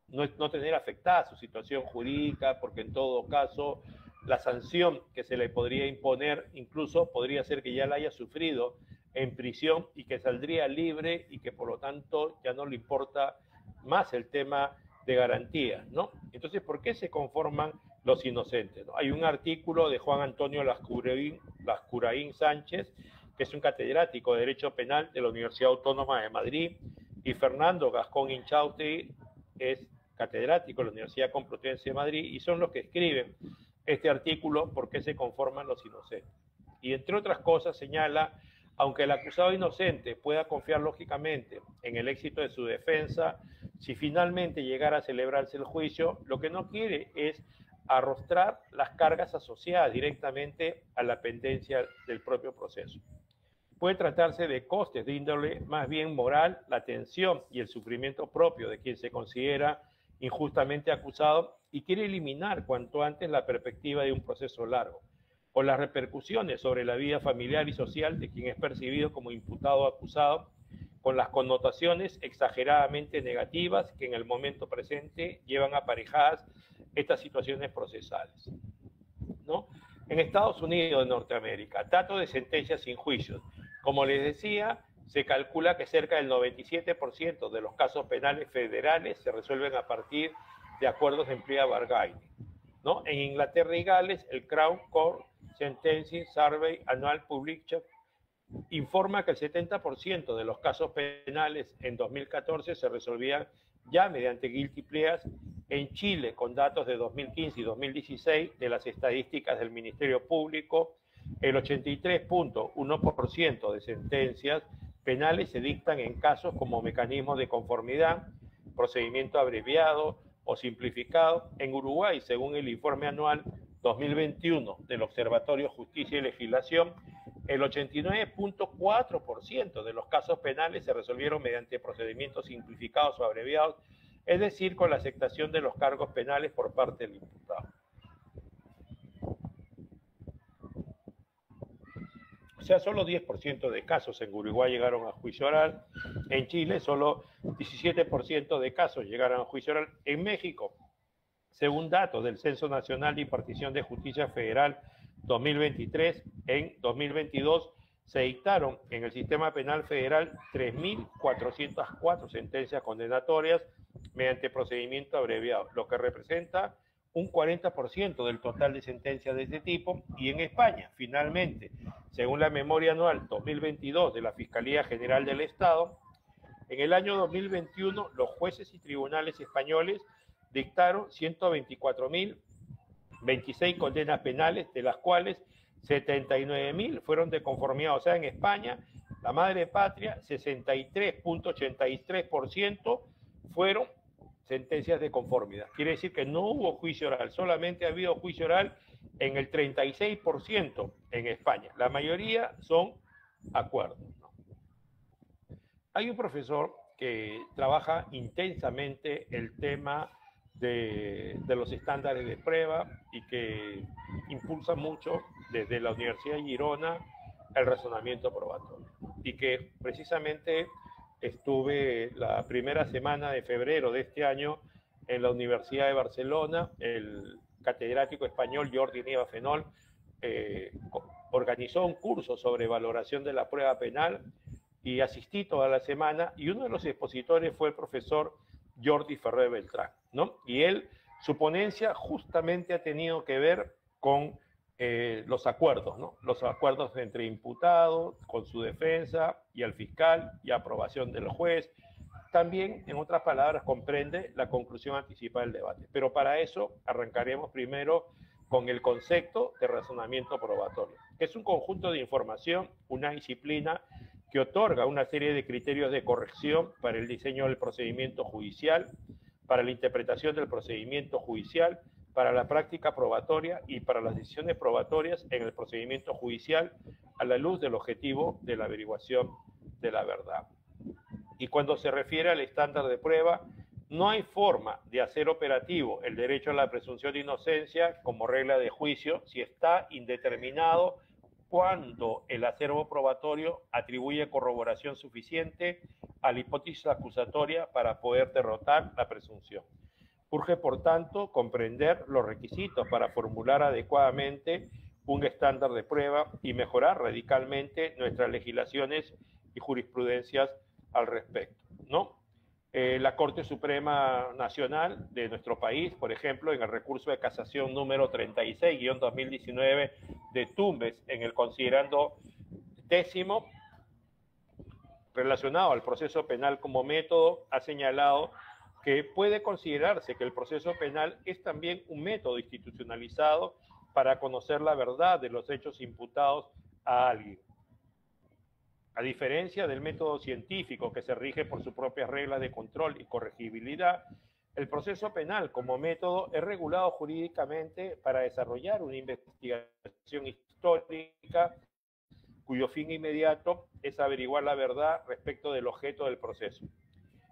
no tener afectada su situación jurídica, porque en todo caso la sanción que se le podría imponer incluso podría ser que ya la haya sufrido en prisión y que saldría libre y que por lo tanto ya no le importa más el tema de garantías, ¿no? Entonces, ¿por qué se conforman los inocentes, ¿no? Hay un artículo de Juan Antonio Lascuraín Sánchez, que es un catedrático de Derecho Penal de la Universidad Autónoma de Madrid, y Fernando Gascón Inchausti es catedrático de la Universidad Complutense de Madrid, y son los que escriben este artículo, ¿por qué se conforman los inocentes? Y entre otras cosas señala, aunque el acusado inocente pueda confiar lógicamente en el éxito de su defensa, si finalmente llegara a celebrarse el juicio, lo que no quiere es arrostrar las cargas asociadas directamente a la pendencia del propio proceso. Puede tratarse de costes de índole más bien moral, la tensión y el sufrimiento propio de quien se considera injustamente acusado y quiere eliminar cuanto antes la perspectiva de un proceso largo, o las repercusiones sobre la vida familiar y social de quien es percibido como imputado o acusado, con las connotaciones exageradamente negativas que en el momento presente llevan aparejadas estas situaciones procesales, ¿no? En Estados Unidos de Norteamérica, datos de sentencias sin juicios. Como les decía, se calcula que cerca del 97% de los casos penales federales se resuelven a partir de acuerdos de plea bargaining, ¿no? En Inglaterra y Gales, el Crown Court Sentencing Survey Annual Published informa que el 70% de los casos penales en 2014 se resolvían ya mediante guilty pleas. En Chile, con datos de 2015 y 2016 de las estadísticas del Ministerio Público, el 83.1% de sentencias penales se dictan en casos como mecanismo de conformidad, procedimiento abreviado o simplificado. En Uruguay, según el informe anual 2021 del Observatorio Justicia y Legislación, el 89.4% de los casos penales se resolvieron mediante procedimientos simplificados o abreviados, es decir, con la aceptación de los cargos penales por parte del imputado. O sea, solo 10% de casos en Uruguay llegaron a juicio oral. En Chile, solo 17% de casos llegaron a juicio oral. En México, según datos del Censo Nacional de Impartición de Justicia Federal 2023. En 2022 se dictaron en el sistema penal federal 3.404 sentencias condenatorias mediante procedimiento abreviado, lo que representa un 40% del total de sentencias de este tipo. Y en España, finalmente, según la memoria anual 2022 de la Fiscalía General del Estado, en el año 2021 los jueces y tribunales españoles dictaron 124.026 condenas penales, de las cuales 79.000 fueron de conformidad. O sea, en España, la madre patria, 63.83% fueron sentencias de conformidad. Quiere decir que no hubo juicio oral, solamente ha habido juicio oral en el 36% en España. La mayoría son acuerdos, ¿no? Hay un profesor que trabaja intensamente el tema de los estándares de prueba y que impulsa mucho desde la Universidad de Girona el razonamiento probatorio. Y que precisamente estuve la primera semana de febrero de este año en la Universidad de Barcelona. El catedrático español Jordi Nieva Fenol organizó un curso sobre valoración de la prueba penal y asistí toda la semana, y uno de los expositores fue el profesor Jordi Ferrer Beltrán, ¿no? Y él, su ponencia justamente ha tenido que ver con los acuerdos, ¿no? Los acuerdos entre imputados, con su defensa y al fiscal, y aprobación del juez. También, en otras palabras, comprende la conclusión anticipada del debate. Pero para eso arrancaremos primero con el concepto de razonamiento probatorio, que es un conjunto de información, una disciplina que otorga una serie de criterios de corrección para el diseño del procedimiento judicial, para la interpretación del procedimiento judicial, para la práctica probatoria y para las decisiones probatorias en el procedimiento judicial a la luz del objetivo de la averiguación de la verdad. Y cuando se refiere al estándar de prueba, no hay forma de hacer operativo el derecho a la presunción de inocencia como regla de juicio si está indeterminado cuando el acervo probatorio atribuye corroboración suficiente a la hipótesis acusatoria para poder derrotar la presunción. Urge, por tanto, comprender los requisitos para formular adecuadamente un estándar de prueba y mejorar radicalmente nuestras legislaciones y jurisprudencias al respecto, ¿no? La Corte Suprema Nacional de nuestro país, por ejemplo, en el recurso de casación número 36-2019 de Tumbes, en el considerando 10º, relacionado al proceso penal como método, ha señalado que puede considerarse que el proceso penal es también un método institucionalizado para conocer la verdad de los hechos imputados a alguien. A diferencia del método científico que se rige por sus propias reglas de control y corregibilidad, el proceso penal como método es regulado jurídicamente para desarrollar una investigación histórica cuyo fin inmediato es averiguar la verdad respecto del objeto del proceso.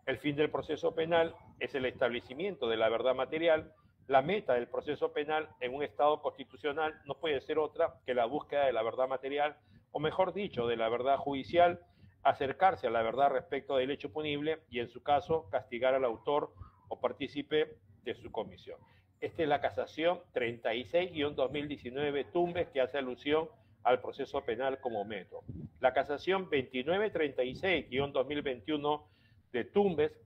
El fin del proceso penal es el establecimiento de la verdad material. La meta del proceso penal en un Estado constitucional no puede ser otra que la búsqueda de la verdad material, o mejor dicho, de la verdad judicial, acercarse a la verdad respecto del hecho punible y, en su caso, castigar al autor o partícipe de su comisión. Esta es la casación 36-2019 Tumbes, que hace alusión al proceso penal como método. La casación 2936-2021 de Tumbes,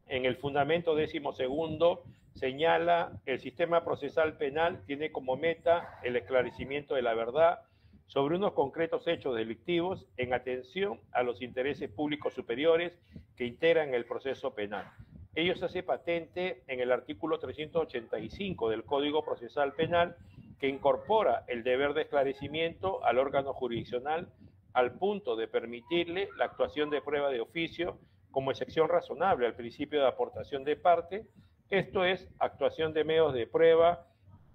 en el fundamento 12º, señala el sistema procesal penal tiene como meta el esclarecimiento de la verdad sobre unos concretos hechos delictivos en atención a los intereses públicos superiores que integran el proceso penal. Ello se hace patente en el artículo 385 del Código Procesal Penal, que incorpora el deber de esclarecimiento al órgano jurisdiccional al punto de permitirle la actuación de prueba de oficio como excepción razonable al principio de aportación de parte, esto es, actuación de medios de prueba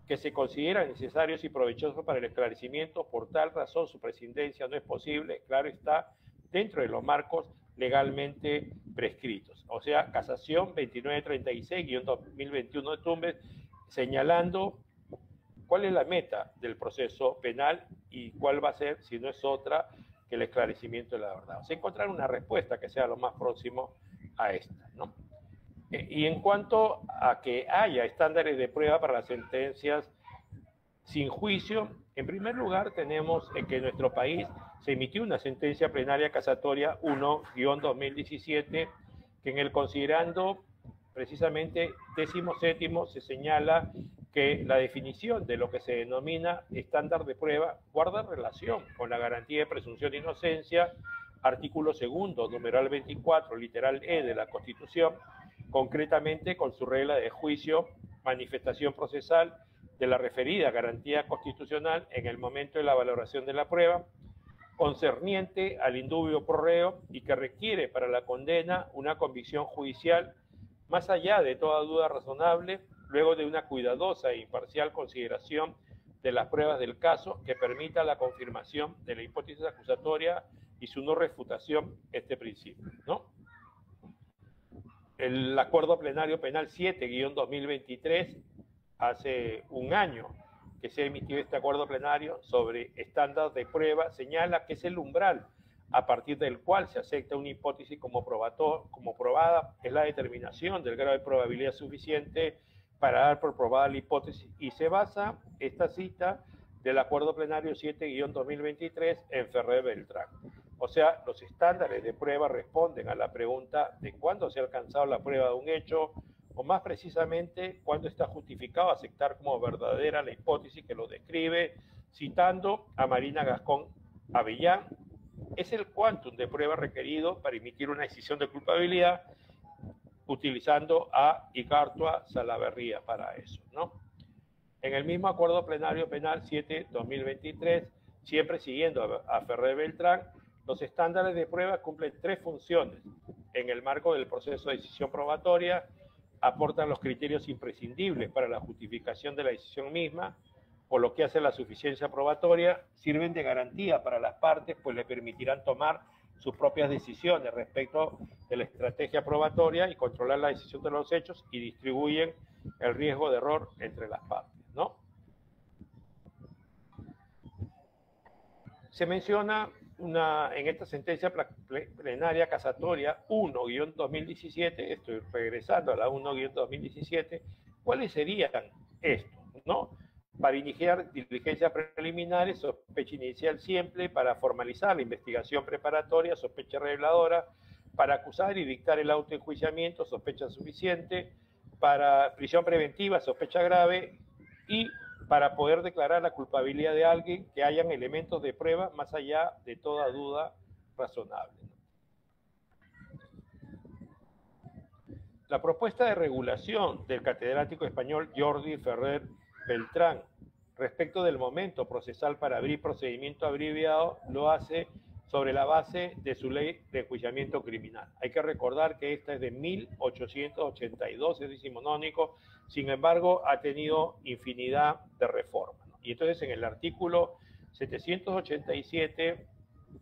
que se consideran necesarios y provechosos para el esclarecimiento. Por tal razón su prescindencia no es posible, claro está, dentro de los marcos legalmente prescritos. O sea, casación 2936-2021 de Tumbes, señalando cuál es la meta del proceso penal y cuál va a ser, si no es otra, que el esclarecimiento de la verdad. O sea, encontrar una respuesta que sea lo más próximo a esta, ¿no? Y en cuanto a que haya estándares de prueba para las sentencias sin juicio. En primer lugar, tenemos que en nuestro país se emitió una sentencia plenaria casatoria 1-2017, que en el considerando precisamente 17º se señala que la definición de lo que se denomina estándar de prueba guarda relación con la garantía de presunción de inocencia, artículo 2, numeral 24, literal E de la Constitución, concretamente con su regla de juicio, manifestación procesal de la referida garantía constitucional en el momento de la valoración de la prueba, concerniente al indubio pro reo y que requiere para la condena una convicción judicial más allá de toda duda razonable, luego de una cuidadosa e imparcial consideración de las pruebas del caso que permita la confirmación de la hipótesis acusatoria y su no refutación este principio, ¿no? El Acuerdo Plenario Penal 7-2023, hace un año que se emitió este acuerdo plenario sobre estándar de prueba, señala que es el umbral a partir del cual se acepta una hipótesis como probada, es la determinación del grado de probabilidad suficiente para dar por probada la hipótesis, y se basa esta cita del Acuerdo Plenario 7-2023 en Ferrer Beltrán. O sea, los estándares de prueba responden a la pregunta de cuándo se ha alcanzado la prueba de un hecho, o más precisamente, cuándo está justificado aceptar como verdadera la hipótesis que lo describe, citando a Marina Gascón Avellán. Es el quantum de prueba requerido para emitir una decisión de culpabilidad, utilizando a Igartua Salaverría para eso, ¿no? En el mismo Acuerdo Plenario Penal 7-2023, siempre siguiendo a Ferrer Beltrán, los estándares de prueba cumplen tres funciones. En el marco del proceso de decisión probatoria, aportan los criterios imprescindibles para la justificación de la decisión misma, por lo que hace la suficiencia probatoria, sirven de garantía para las partes, pues le permitirán tomar sus propias decisiones respecto de la estrategia probatoria y controlar la decisión de los hechos, y distribuyen el riesgo de error entre las partes, ¿no? Se menciona en esta sentencia plenaria casatoria 1-2017, estoy regresando a la 1-2017, ¿cuáles serían estos, no? Para iniciar diligencias preliminares, sospecha inicial simple, para formalizar la investigación preparatoria, sospecha reveladora, para acusar y dictar el autoenjuiciamiento, sospecha suficiente, para prisión preventiva, sospecha grave, y para poder declarar la culpabilidad de alguien que hayan elementos de prueba más allá de toda duda razonable. La propuesta de regulación del catedrático español Jordi Ferrer Beltrán respecto del momento procesal para abrir procedimiento abreviado lo hace sobre la base de su ley de enjuiciamiento criminal. Hay que recordar que esta es de 1882, es decimonónico, sin embargo ha tenido infinidad de reformas, ¿no? Y entonces en el artículo 787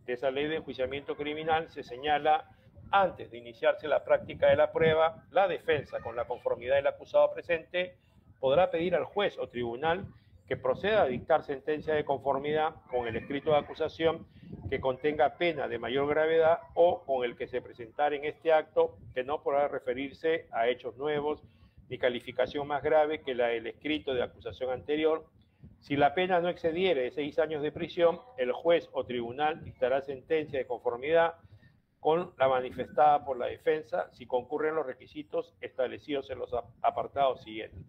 de esa ley de enjuiciamiento criminal se señala: antes de iniciarse la práctica de la prueba, la defensa, con la conformidad del acusado presente, podrá pedir al juez o tribunal que proceda a dictar sentencia de conformidad con el escrito de acusación que contenga pena de mayor gravedad o con el que se presentara en este acto, que no podrá referirse a hechos nuevos ni calificación más grave que la del escrito de acusación anterior. Si la pena no excediere de 6 años de prisión, el juez o tribunal dictará sentencia de conformidad con la manifestada por la defensa si concurren los requisitos establecidos en los apartados siguientes.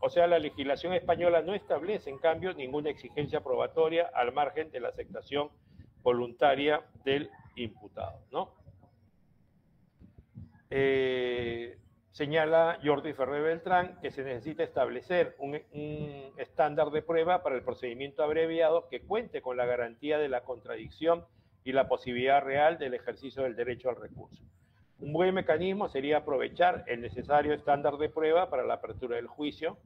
O sea, la legislación española no establece, en cambio, ninguna exigencia probatoria al margen de la aceptación voluntaria del imputado, ¿no? Señala Jordi Ferrer Beltrán que se necesita establecer un estándar de prueba para el procedimiento abreviado que cuente con la garantía de la contradicción y la posibilidad real del ejercicio del derecho al recurso. Un buen mecanismo sería aprovechar el necesario estándar de prueba para la apertura del juicio.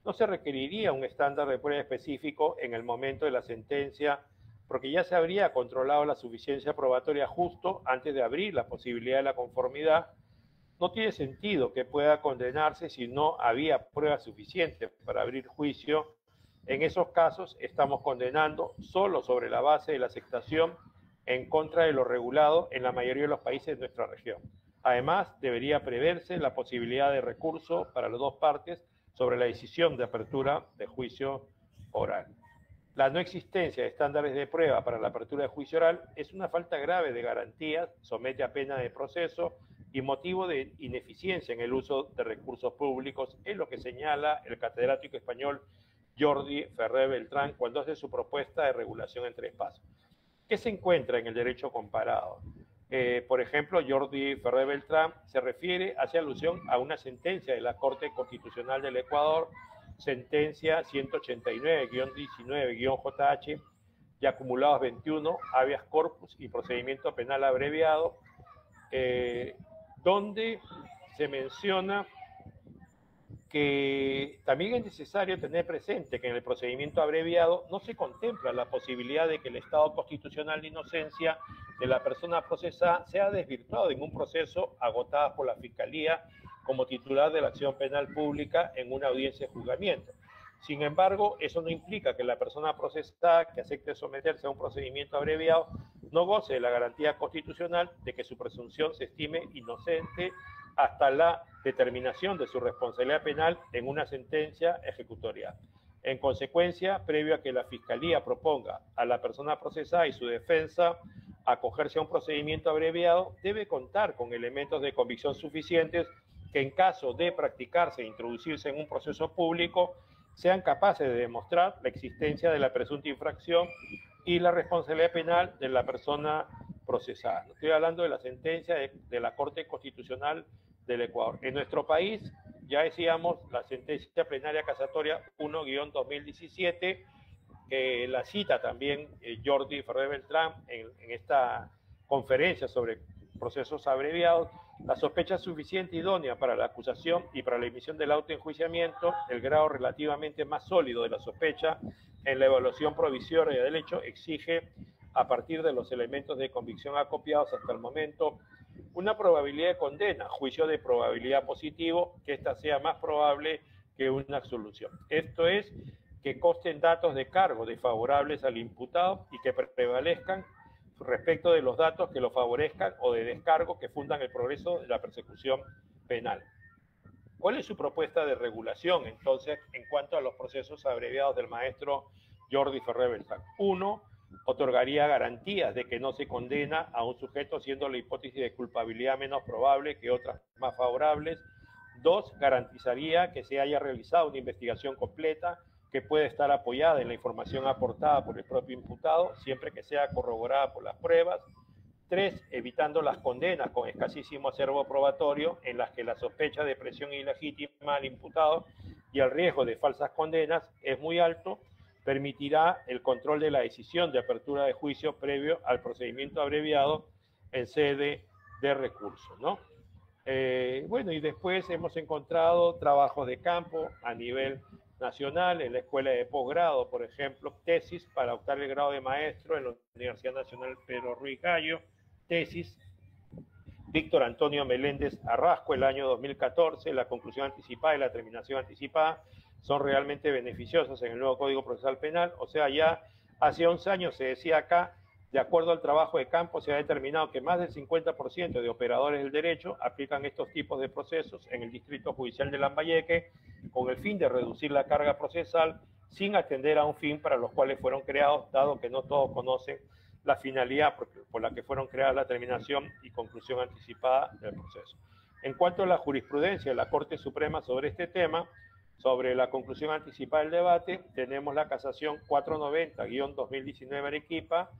No se requeriría un estándar de prueba específico en el momento de la sentencia, porque ya se habría controlado la suficiencia probatoria justo antes de abrir la posibilidad de la conformidad. No tiene sentido que pueda condenarse si no había pruebas suficientes para abrir juicio. En esos casos estamos condenando solo sobre la base de la aceptación en contra de lo regulado en la mayoría de los países de nuestra región. Además, debería preverse la posibilidad de recurso para las dos partes sobre la decisión de apertura de juicio oral. La no existencia de estándares de prueba para la apertura de juicio oral es una falta grave de garantías, somete a pena de proceso y motivo de ineficiencia en el uso de recursos públicos, es lo que señala el catedrático español Jordi Ferrer Beltrán cuando hace su propuesta de regulación en 3 pasos. ¿Qué se encuentra en el derecho comparado? Por ejemplo, Jordi Ferrer Beltrán hace alusión a una sentencia de la Corte Constitucional del Ecuador, sentencia 189-19-JH y acumulados 21, habeas corpus y procedimiento penal abreviado, donde se menciona que también es necesario tener presente que en el procedimiento abreviado no se contempla la posibilidad de que el estado constitucional de inocencia de la persona procesada sea desvirtuado en un proceso agotado por la Fiscalía como titular de la acción penal pública en una audiencia de juzgamiento. Sin embargo, eso no implica que la persona procesada que acepte someterse a un procedimiento abreviado no goce de la garantía constitucional de que su presunción se estime inocente hasta la determinación de su responsabilidad penal en una sentencia ejecutorial. En consecuencia, previo a que la Fiscalía proponga a la persona procesada y su defensa acogerse a un procedimiento abreviado, debe contar con elementos de convicción suficientes que en caso de practicarse e introducirse en un proceso público, sean capaces de demostrar la existencia de la presunta infracción y la responsabilidad penal de la persona procesada. Estoy hablando de la sentencia de la Corte Constitucional del Ecuador. En nuestro país, ya decíamos, la sentencia plenaria casatoria 1-2017, que la cita también Jordi Ferrer Beltrán en esta conferencia sobre procesos abreviados, la sospecha suficiente idónea para la acusación y para la emisión del autoenjuiciamiento, el grado relativamente más sólido de la sospecha en la evaluación provisoria del hecho exige, a partir de los elementos de convicción acopiados hasta el momento, una probabilidad de condena, juicio de probabilidad positivo, que ésta sea más probable que una absolución. Esto es, que consten datos de cargo desfavorables al imputado y que prevalezcan respecto de los datos que lo favorezcan o de descargo que fundan el progreso de la persecución penal. ¿Cuál es su propuesta de regulación, entonces, en cuanto a los procesos abreviados del maestro Jordi Ferrer Beltrán? 1. Otorgaría garantías de que no se condena a un sujeto siendo la hipótesis de culpabilidad menos probable que otras más favorables. 2. Garantizaría que se haya realizado una investigación completa que puede estar apoyada en la información aportada por el propio imputado, siempre que sea corroborada por las pruebas. 3. Evitando las condenas con escasísimo acervo probatorio en las que la sospecha de presión ilegítima al imputado y el riesgo de falsas condenas es muy alto, permitirá el control de la decisión de apertura de juicio previo al procedimiento abreviado en sede de recurso, ¿no? Bueno, y después hemos encontrado trabajos de campo a nivel nacional, en la escuela de posgrado, por ejemplo, tesis para optar el grado de maestro en la Universidad Nacional Pedro Ruiz Gallo, tesis Víctor Antonio Meléndez Arrasco, el año 2014, la conclusión anticipada y la terminación anticipada son realmente beneficiosas en el nuevo Código Procesal Penal. O sea, ya hace 11 años se decía acá, de acuerdo al trabajo de campo, se ha determinado que más del 50% de operadores del derecho aplican estos tipos de procesos en el Distrito Judicial de Lambayeque con el fin de reducir la carga procesal sin atender a un fin para los cuales fueron creados, dado que no todos conocen la finalidad por la que fueron creadas la terminación y conclusión anticipada del proceso. En cuanto a la jurisprudencia de la Corte Suprema sobre este tema, sobre la conclusión anticipada del debate, tenemos la casación 490-2019 Arequipa,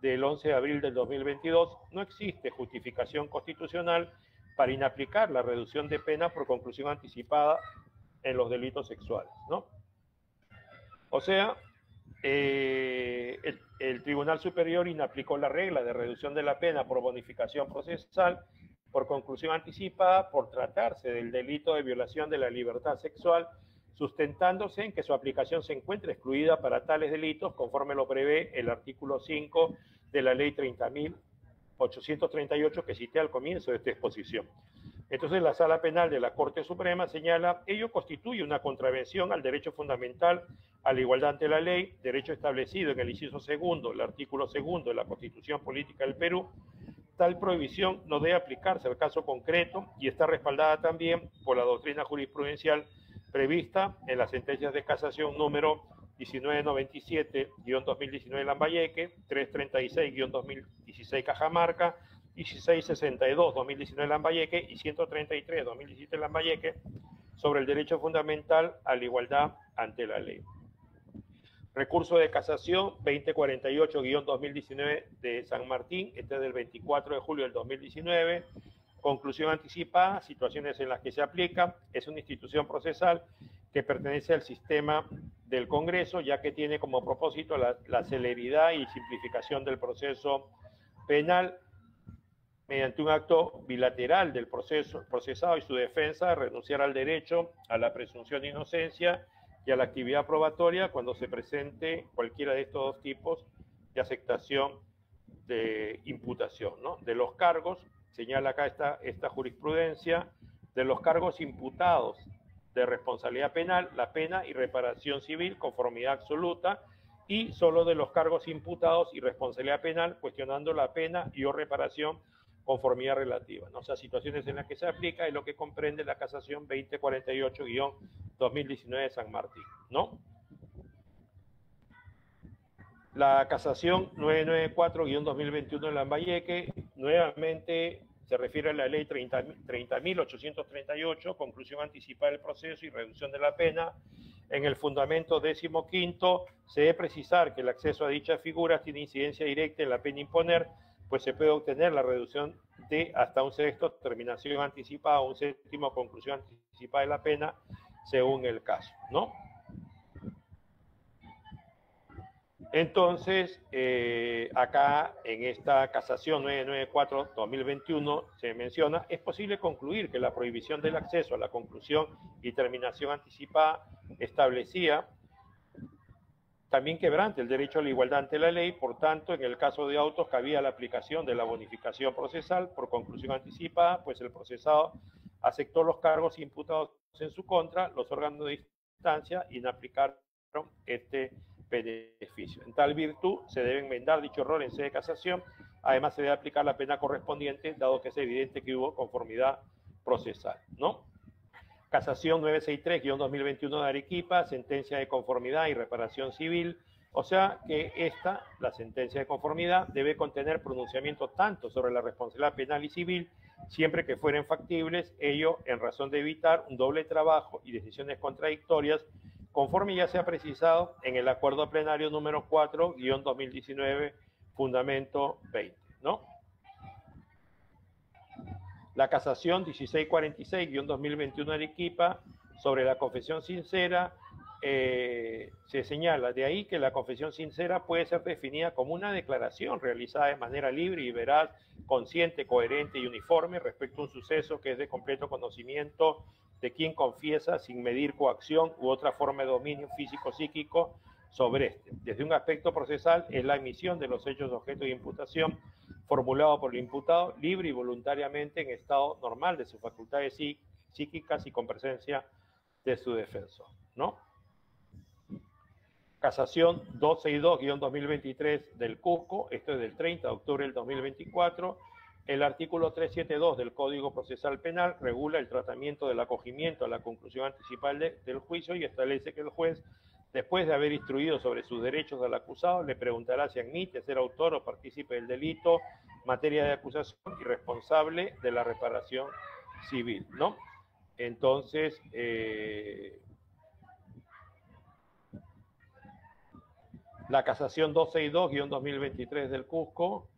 del 11 de abril del 2022, no existe justificación constitucional para inaplicar la reducción de pena por conclusión anticipada en los delitos sexuales, ¿no? O sea, el Tribunal Superior inaplicó la regla de reducción de la pena por bonificación procesal por conclusión anticipada por tratarse del delito de violación de la libertad sexual, sustentándose en que su aplicación se encuentra excluida para tales delitos conforme lo prevé el artículo 5 de la ley 30.838 que cité al comienzo de esta exposición. Entonces la Sala Penal de la Corte Suprema señala, ello constituye una contravención al derecho fundamental a la igualdad ante la ley, derecho establecido en el inciso segundo, el artículo segundo de la Constitución Política del Perú. Tal prohibición no debe aplicarse al caso concreto y está respaldada también por la doctrina jurisprudencial prevista en las sentencias de casación número 1997-2019 Lambayeque, 336-2016 Cajamarca, 1662-2019 Lambayeque y 133-2017 Lambayeque sobre el derecho fundamental a la igualdad ante la ley. Recurso de casación 2048-2019 de San Martín, este es del 24 de julio del 2019. Conclusión anticipada, situaciones en las que se aplica. Es una institución procesal que pertenece al sistema del Congreso, ya que tiene como propósito la celeridad y simplificación del proceso penal mediante un acto bilateral del procesado y su defensa, renunciar al derecho a la presunción de inocencia y a la actividad probatoria cuando se presente cualquiera de estos dos tipos de aceptación de imputación, ¿no? De los cargos, señala acá esta jurisprudencia, de los cargos imputados de responsabilidad penal, la pena y reparación civil, conformidad absoluta, y solo de los cargos imputados y responsabilidad penal, cuestionando la pena y o reparación, conformidad relativa, ¿no? O sea, situaciones en las que se aplica es lo que comprende la casación 2048-2019 de San Martín, ¿no? La casación 994-2021 de Lambayeque, nuevamente se refiere a la ley 30.838, conclusión anticipada del proceso y reducción de la pena. En el fundamento 15º se debe precisar que el acceso a dichas figuras tiene incidencia directa en la pena a imponer, pues se puede obtener la reducción de hasta un sexto, terminación anticipada, o un séptimo, conclusión anticipada de la pena, según el caso, ¿no? Entonces, acá en esta casación 994-2021 se menciona, es posible concluir que la prohibición del acceso a la conclusión y terminación anticipada establecía también quebrante el derecho a la igualdad ante la ley, por tanto, en el caso de autos cabía la aplicación de la bonificación procesal por conclusión anticipada, pues el procesado aceptó los cargos imputados en su contra, los órganos de instancia inaplicaron este beneficio. En tal virtud, se debe enmendar dicho error en sede de casación, además se debe aplicar la pena correspondiente, dado que es evidente que hubo conformidad procesal, ¿no? Casación 963-2021 de Arequipa, sentencia de conformidad y reparación civil, o sea que la sentencia de conformidad, debe contener pronunciamiento tanto sobre la responsabilidad penal y civil, siempre que fueren factibles, ello en razón de evitar un doble trabajo y decisiones contradictorias, conforme ya se ha precisado en el acuerdo plenario número 4-2019, fundamento 20, ¿no? La casación 1646-2021 de Arequipa sobre la confesión sincera, se señala de ahí que la confesión sincera puede ser definida como una declaración realizada de manera libre y veraz, consciente, coherente y uniforme respecto a un suceso que es de completo conocimiento de quien confiesa sin medir coacción u otra forma de dominio físico-psíquico sobre este. Desde un aspecto procesal es la emisión de los hechos de objeto de imputación formulado por el imputado libre y voluntariamente en estado normal de sus facultades psíquicas y con presencia de su defensor, ¿no? Casación 262-2023 del Cusco, esto es del 30 de octubre del 2024. El artículo 372 del Código Procesal Penal regula el tratamiento del acogimiento a la conclusión anticipada del juicio y establece que el juez, después de haber instruido sobre sus derechos al acusado, le preguntará si admite ser autor o partícipe del delito, materia de acusación y responsable de la reparación civil, ¿no? Entonces, la casación 262-2023 del Cusco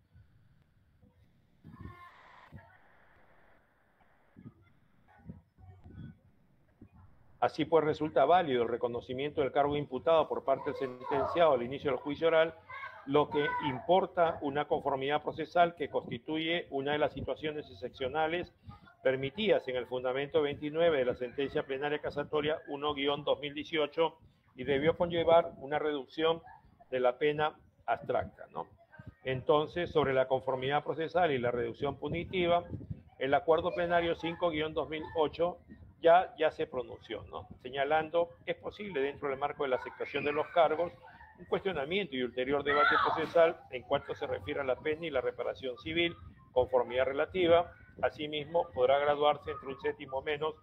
así pues resulta válido el reconocimiento del cargo imputado por parte del sentenciado al inicio del juicio oral, lo que importa una conformidad procesal que constituye una de las situaciones excepcionales permitidas en el fundamento 29 de la sentencia plenaria casatoria 1-2018 y debió conllevar una reducción de la pena abstracta, ¿no? Entonces, sobre la conformidad procesal y la reducción punitiva, el acuerdo plenario 5-2008 ya se pronunció, ¿no? Señalando es posible dentro del marco de la aceptación de los cargos un cuestionamiento y ulterior debate procesal en cuanto se refiere a la pena y la reparación civil, conformidad relativa. Asimismo, podrá graduarse entre un séptimo menos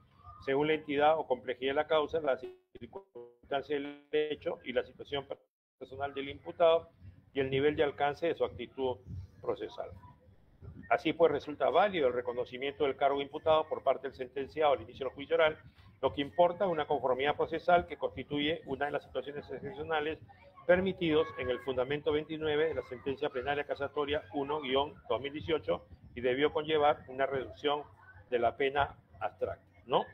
según la entidad o complejidad de la causa, la circunstancia del hecho y la situación personal del imputado y el nivel de alcance de su actitud procesal. Así pues, resulta válido el reconocimiento del cargo imputado por parte del sentenciado al inicio del juicio oral, lo que importa una conformidad procesal que constituye una de las situaciones excepcionales permitidos en el fundamento 29 de la sentencia plenaria casatoria 1-2018 y debió conllevar una reducción de la pena abstracta, ¿no?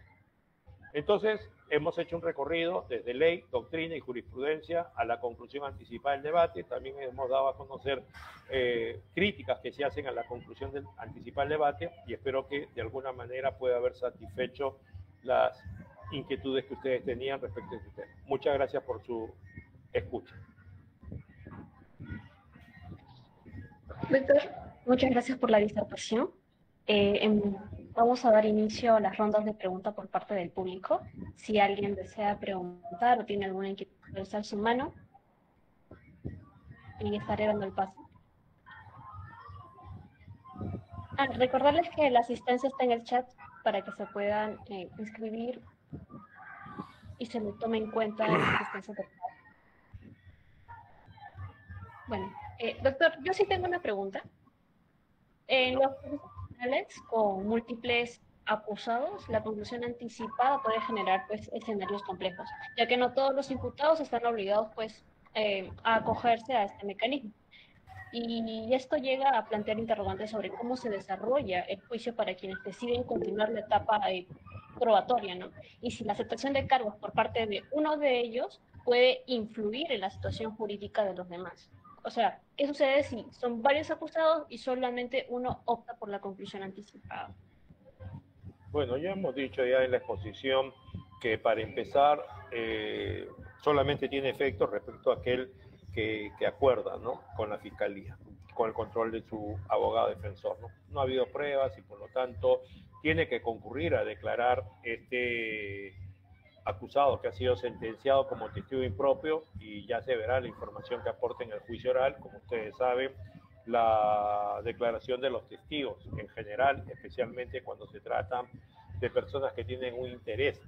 Entonces, hemos hecho un recorrido desde ley, doctrina y jurisprudencia a la conclusión anticipada del debate. También hemos dado a conocer críticas que se hacen a la conclusión del anticipar el debate y espero que de alguna manera pueda haber satisfecho las inquietudes que ustedes tenían respecto a este tema. Muchas gracias por su escucha. Doctor, muchas gracias por la disertación. Vamos a dar inicio a las rondas de preguntas por parte del público. Si alguien desea preguntar o tiene alguna inquietud, puede alzar su mano y estaré dando el paso. Recordarles que la asistencia está en el chat para que se puedan inscribir y se le tome en cuenta la asistencia del chat. Bueno, doctor, yo sí tengo una pregunta. En los procesos penales con múltiples acusados, la conclusión anticipada puede generar pues escenarios complejos, ya que no todos los imputados están obligados pues a acogerse a este mecanismo. Y esto llega a plantear interrogantes sobre cómo se desarrolla el juicio para quienes deciden continuar la etapa probatoria, ¿no? Y si la aceptación de cargos por parte de uno de ellos puede influir en la situación jurídica de los demás. O sea, ¿qué sucede si son varios acusados y solamente uno opta por la conclusión anticipada? Bueno, ya hemos dicho ya en la exposición que para empezar solamente tiene efecto respecto a aquel que acuerda, ¿no?, con la fiscalía, con el control de su abogado defensor, ¿no? No ha habido pruebas y por lo tanto tiene que concurrir a declarar este acusado que ha sido sentenciado como testigo impropio y ya se verá la información que aporte en el juicio oral. Como ustedes saben, la declaración de los testigos en general, especialmente cuando se trata de personas que tienen un interés,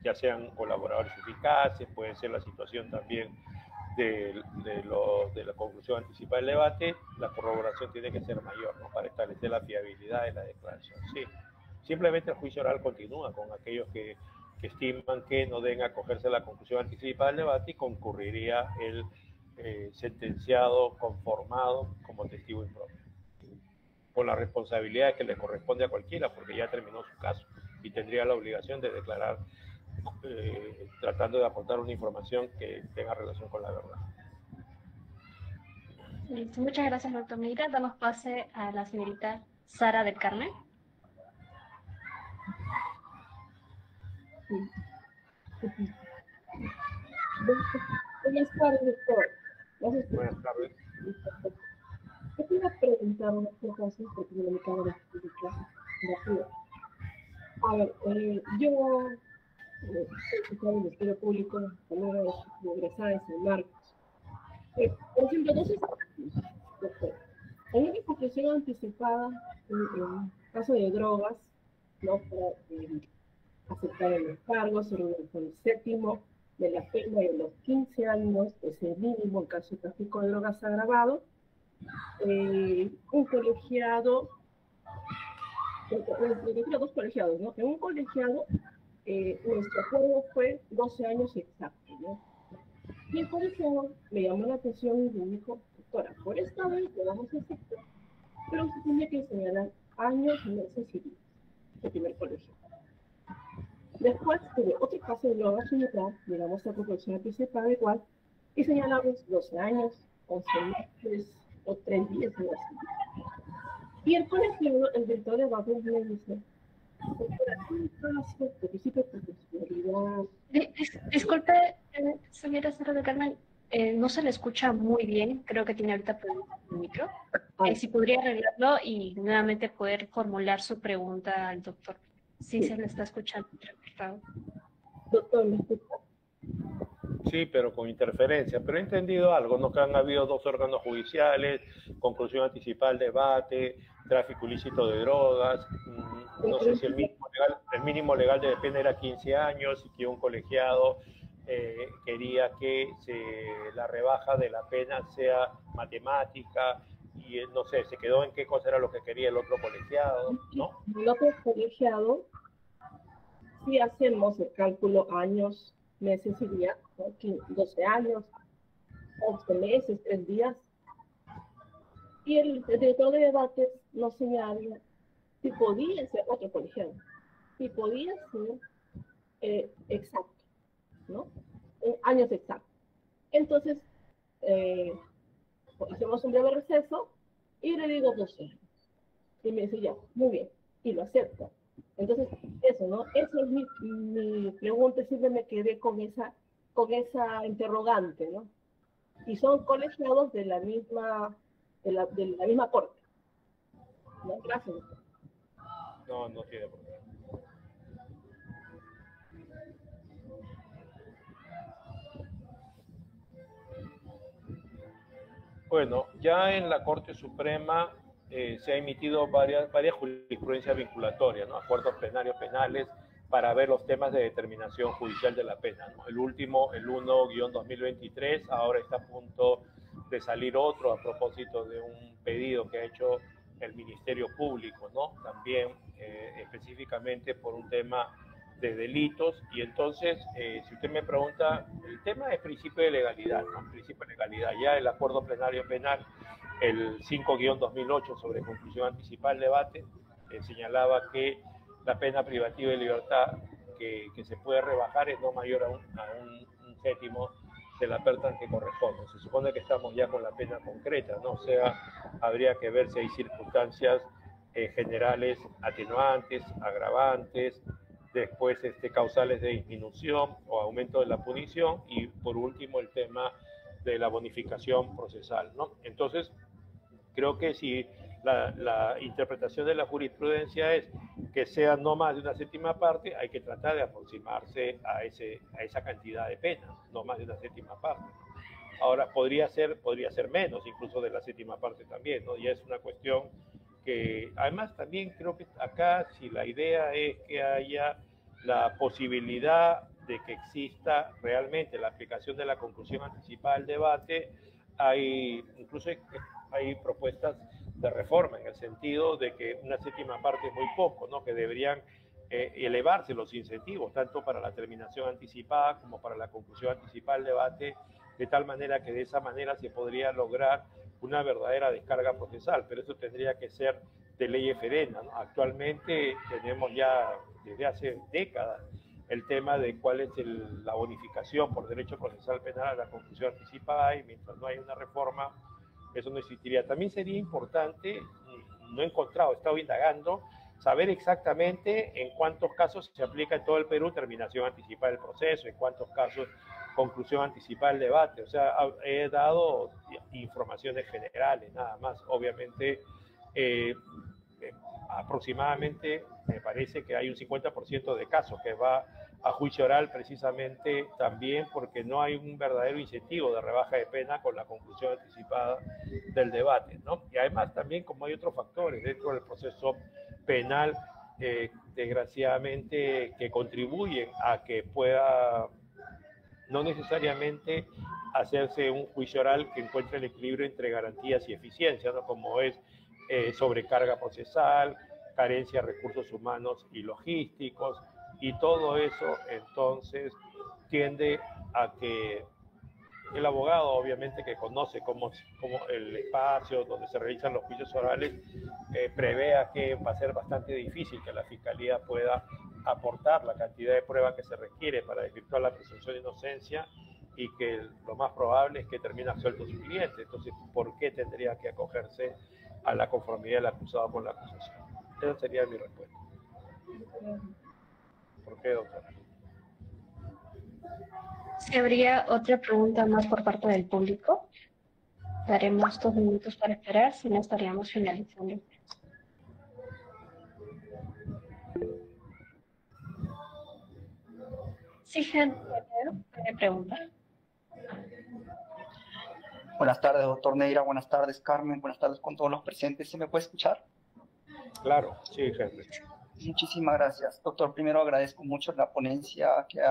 ya sean colaboradores eficaces, puede ser la situación también de la conclusión anticipada del debate, la corroboración tiene que ser mayor, ¿no?, para establecer la fiabilidad de la declaración. Sí, simplemente el juicio oral continúa con aquellos que estiman que no deben acogerse a la conclusión anticipada del debate y concurriría el sentenciado conformado como testigo impropio, con la responsabilidad que le corresponde a cualquiera, porque ya terminó su caso y tendría la obligación de declarar tratando de aportar una información que tenga relación con la verdad. Listo, muchas gracias, doctor Meira. Damos pase a la señorita Sara del Carmen. Buenas tardes, doctor. Buenas tardes. Yo quería preguntar unas cosas porque me dedicaba a la pública. A ver, yo soy del Ministerio Público, también egresada de San Marcos. Por ejemplo, dos ejemplos, doctor. En una conclusión anticipada, en caso de drogas, ¿no?, para aceptar los cargos, con el séptimo de la pena de los 15 años, es el mínimo en caso de tráfico de drogas agravado. Un colegiado, dos colegiados, ¿no? En un colegiado, nuestro acuerdo fue 12 años exactos, ¿no? Y el colegiado me llamó la atención y me dijo: doctora, por esta vez le vamos a aceptar, pero usted tiene que señalar años, meses y días, el primer colegio. Después tuve otro caso de drogas similar, llegamos a conclusión anticipada igual, y señalamos 12 años, 11 meses o 3 días. Y el colegiado, el director de Babel, me dice: Disculpe, señora Sara del Carmen, no se le escucha muy bien, creo que tiene ahorita problemas con el micro. Si podría arreglarlo y nuevamente poder formular su pregunta al doctor. Sí, se le está escuchando, por favor. Doctor, ¿me escucha? Sí, pero con interferencia. Pero he entendido algo, ¿no?, que han habido dos órganos judiciales, conclusión anticipada del debate, tráfico ilícito de drogas. No sé si el el mínimo legal de pena era 15 años y que un colegiado quería que la rebaja de la pena sea matemática y no sé, se quedó en qué cosa era lo que quería el otro colegiado, ¿no? El otro colegiado, si hacemos el cálculo años, meses y días, ¿no? 12 años, 11 meses, 3 días. Y el director de debates nos señala si podía ser otro colegiado, si podía ser exacto, ¿no? Años exactos. Entonces, hacemos un breve receso y le digo 12 años. Y me dice, ya, muy bien, y lo acepto. Entonces, eso, ¿no? Eso es mi pregunta, siempre me quedé con esa interrogante, ¿no? Y son colegiados de la misma corte. ¿No? Gracias. No, no tiene problema. Bueno, ya en la Corte Suprema se ha emitido varias jurisprudencias vinculatorias, ¿no? Acuerdos plenarios penales para ver los temas de determinación judicial de la pena, ¿no? El último, el 1-2023, ahora está a punto de salir otro a propósito de un pedido que ha hecho el Ministerio Público, ¿no? También específicamente por un tema de delitos. Y entonces, si usted me pregunta, el tema es principio de legalidad, ¿no? Principio de legalidad. Ya el acuerdo plenario penal, el 5-2008 sobre conclusión anticipada del debate, señalaba que la pena privativa de libertad que se puede rebajar es no mayor a un séptimo de la pena que corresponde. Se supone que estamos ya con la pena concreta, ¿no? O sea, habría que ver si hay circunstancias generales atenuantes, agravantes, después causales de disminución o aumento de la punición y por último el tema de la bonificación procesal, ¿no? Entonces, creo que si la interpretación de la jurisprudencia es que sea no más de una séptima parte, hay que tratar de aproximarse a esa cantidad de penas, no más de una séptima parte. Ahora, podría ser menos, incluso de la séptima parte también, ¿no? Ya es una cuestión que, además, también creo que acá, si la idea es que haya la posibilidad de que exista realmente la aplicación de la conclusión anticipada del debate, incluso hay propuestas de reforma en el sentido de que una séptima parte es muy poco, ¿no? Que deberían elevarse los incentivos, tanto para la terminación anticipada como para la conclusión anticipada del debate, de tal manera que de esa manera se podría lograr una verdadera descarga procesal, pero eso tendría que ser de ley ferenda, ¿no? Actualmente tenemos ya desde hace décadas el tema de cuál es la bonificación por derecho procesal penal a la conclusión anticipada, y mientras no hay una reforma, eso no existiría. También sería importante, no he encontrado, he estado indagando, saber exactamente en cuántos casos se aplica en todo el Perú terminación anticipada del proceso, en cuántos casos conclusión anticipada del debate. O sea, he dado informaciones generales, nada más. Obviamente, aproximadamente me parece que hay un 50% de casos que va a juicio oral precisamente también porque no hay un verdadero incentivo de rebaja de pena con la conclusión anticipada del debate, ¿no? Y además también, como hay otros factores dentro del proceso penal, desgraciadamente, que contribuyen a que pueda no necesariamente hacerse un juicio oral que encuentre el equilibrio entre garantías y eficiencia, ¿no? Como es sobrecarga procesal, carencia de recursos humanos y logísticos, y todo eso entonces tiende a que el abogado, obviamente, que conoce cómo el espacio donde se realizan los juicios orales, prevea que va a ser bastante difícil que la Fiscalía pueda aportar la cantidad de prueba que se requiere para desvirtuar la presunción de inocencia, y que lo más probable es que termine absuelto su cliente. Entonces, ¿por qué tendría que acogerse a la conformidad del acusado con la acusación? Esa sería mi respuesta. ¿Por qué, doctor? Si habría otra pregunta más por parte del público, daremos 2 minutos para esperar, si no estaríamos finalizando. Sí, gente, ¿puede preguntar? Buenas tardes, doctor Neira. Buenas tardes, Carmen. Buenas tardes con todos los presentes. ¿Se me puede escuchar? Claro, sí, Henry. Muchísimas gracias. Doctor, primero agradezco mucho la ponencia que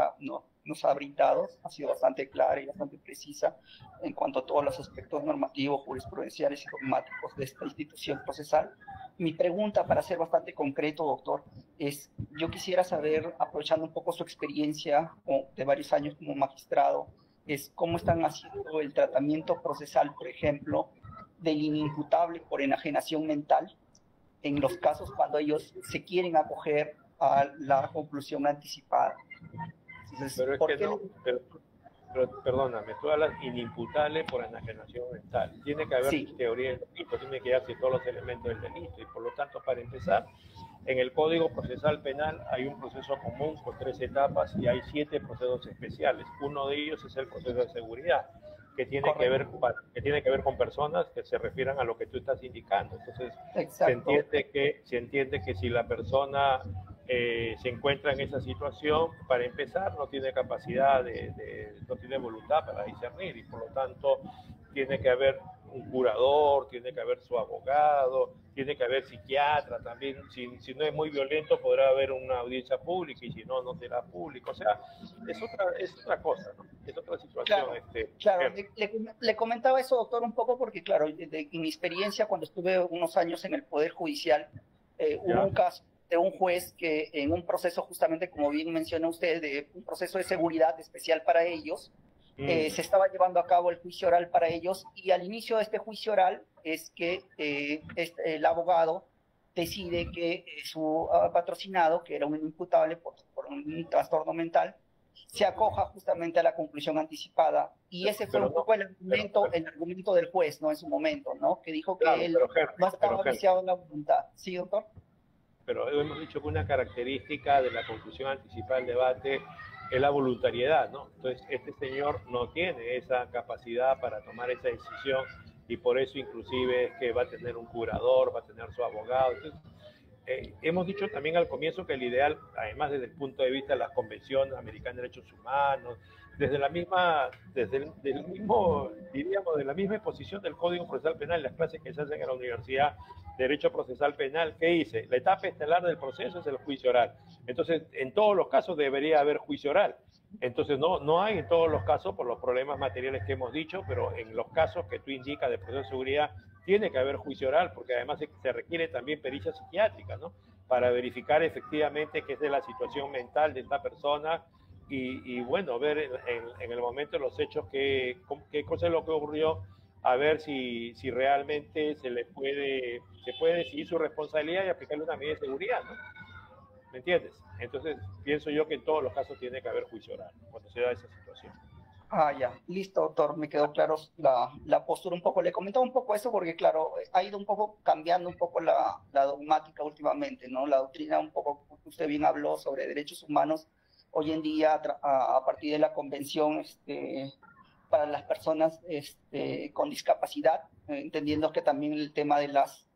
nos ha brindado. Ha sido bastante clara y bastante precisa en cuanto a todos los aspectos normativos, jurisprudenciales y dogmáticos de esta institución procesal. Mi pregunta, para ser bastante concreto, doctor, es, yo quisiera saber, aprovechando un poco su experiencia de varios años como magistrado, es cómo están haciendo el tratamiento procesal, por ejemplo, del inimputable por enajenación mental, en los casos cuando ellos se quieren acoger a la conclusión anticipada. Entonces, Pero es que no, pero perdóname, tú hablas inimputable por enajenación mental. Tiene que haber teoría del delito, tiene que darse todos los elementos del delito y por lo tanto, para empezar, en el Código Procesal Penal hay un proceso común con 3 etapas y hay 7 procesos especiales. Uno de ellos es el proceso de seguridad, que tiene que ver con personas que se refieran a lo que tú estás indicando. Entonces, se entiende que si la persona se encuentra en esa situación, para empezar, no tiene capacidad no tiene voluntad para discernir y por lo tanto tiene que haber un curador, tiene que haber su abogado, tiene que haber psiquiatra también. Si no es muy violento, podrá haber una audiencia pública y si no, no será público. O sea, es otra cosa, ¿no? Es otra situación. Claro, le comentaba eso, doctor, un poco porque, claro, en mi experiencia, cuando estuve unos años en el Poder Judicial, hubo un caso de un juez que en un proceso, justamente como bien menciona usted, de un proceso de seguridad especial para ellos, se estaba llevando a cabo el juicio oral para ellos y al inicio de este juicio oral es que el abogado decide que su patrocinado, que era un imputable por un trastorno mental, se acoja justamente a la conclusión anticipada y ese fue un poco el argumento del juez, ¿no? En su momento, ¿no? Que dijo que él no estaba viciado en la voluntad. ¿Sí, doctor? Pero hemos dicho que una característica de la conclusión anticipada del debate es la voluntariedad, ¿no? Entonces, este señor no tiene esa capacidad para tomar esa decisión y por eso inclusive es que va a tener un curador, va a tener su abogado. Entonces, hemos dicho también al comienzo que el ideal, además desde el punto de vista de la Convención Americana de Derechos Humanos, desde el mismo, diríamos, de la misma exposición del Código Procesal Penal, las clases que se hacen en la Universidad de Derecho Procesal Penal, ¿qué dice? La etapa estelar del proceso es el juicio oral. Entonces, en todos los casos debería haber juicio oral. Entonces, no hay en todos los casos por los problemas materiales que hemos dicho, pero en los casos que tú indicas de proceso de seguridad, tiene que haber juicio oral, porque además se requiere también pericia psiquiátrica, ¿no? Para verificar efectivamente qué es de la situación mental de esta persona y bueno, ver en el momento de los hechos qué cosa es lo que ocurrió, a ver si realmente se puede decidir su responsabilidad y aplicarle una medida de seguridad, ¿no? ¿Me entiendes? Entonces, pienso yo que en todos los casos tiene que haber juicio oral cuando se da esa situación. Ya, listo, doctor, me quedó claro la postura un poco. Le comentaba un poco eso porque, claro, ha ido un poco cambiando un poco la dogmática últimamente, ¿no? La doctrina un poco, usted bien habló sobre derechos humanos, hoy en día a partir de la convención para las personas con discapacidad, entendiendo que también el tema de las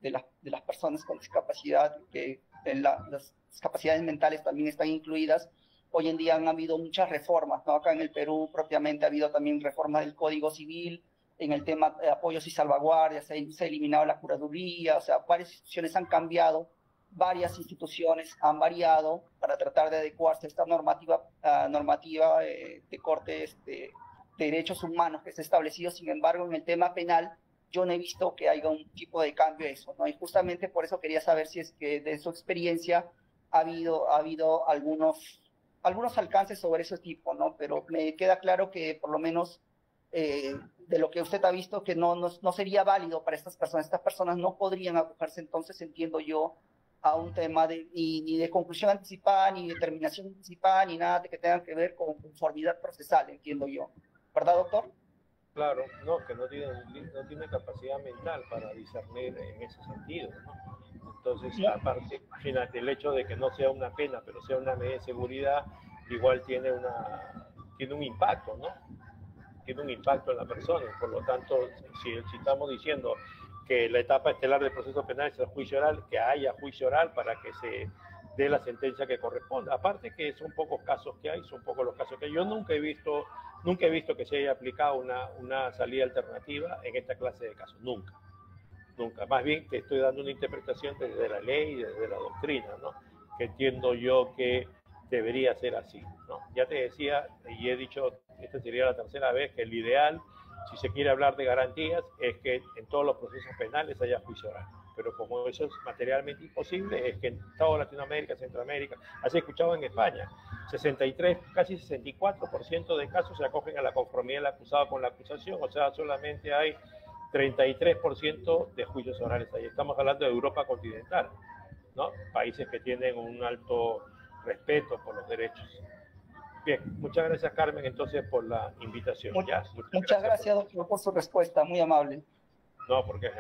personas con discapacidad, que las discapacidades mentales también están incluidas. Hoy en día han habido muchas reformas, ¿no? Acá en el Perú propiamente ha habido también reformas del Código Civil, en el tema de apoyos y salvaguardias, se ha eliminado la curaduría, o sea, varias instituciones han cambiado, varias instituciones han variado para tratar de adecuarse a esta normativa de corte de derechos humanos que se ha establecido. Sin embargo, en el tema penal, yo no he visto que haya un tipo de cambio a eso, ¿no? Y justamente por eso quería saber si es que de su experiencia ha habido algunos alcances sobre ese tipo, ¿no? Pero me queda claro que por lo menos de lo que usted ha visto que no sería válido para estas personas. Estas personas no podrían acogerse, entonces entiendo yo, a un tema ni de conclusión anticipada, ni determinación anticipada, ni nada que tenga que ver con conformidad procesal, entiendo yo. ¿Verdad, doctor? Claro, no, que no tiene capacidad mental para discernir en ese sentido, ¿no? Entonces, aparte, imagínate, el hecho de que no sea una pena, pero sea una medida de seguridad, igual tiene un impacto, ¿no? Tiene un impacto en la persona. Por lo tanto, si estamos diciendo que la etapa estelar del proceso penal es el juicio oral, que haya juicio oral para que se dé la sentencia que corresponda. Aparte que son pocos casos que hay, son pocos los casos que hay. Yo nunca he visto que se haya aplicado una salida alternativa en esta clase de casos, nunca. Más bien te estoy dando una interpretación desde la ley y desde la doctrina, ¿no? que entiendo yo que debería ser así, ¿no? Ya te decía, y he dicho, esta sería la tercera vez, que el ideal, si se quiere hablar de garantías, es que en todos los procesos penales haya juicio oral. Pero como eso es materialmente imposible, es que en toda Latinoamérica, Centroamérica, has escuchado en España, 63, casi 64% de casos se acogen a la conformidad del acusado con la acusación, o sea, solamente hay 33% de juicios orales ahí. Estamos hablando de Europa continental, ¿no? Países que tienen un alto respeto por los derechos. Bien, muchas gracias, Carmen, entonces, por la invitación. Muchas gracias, doctor, por su respuesta, muy amable. No, porque...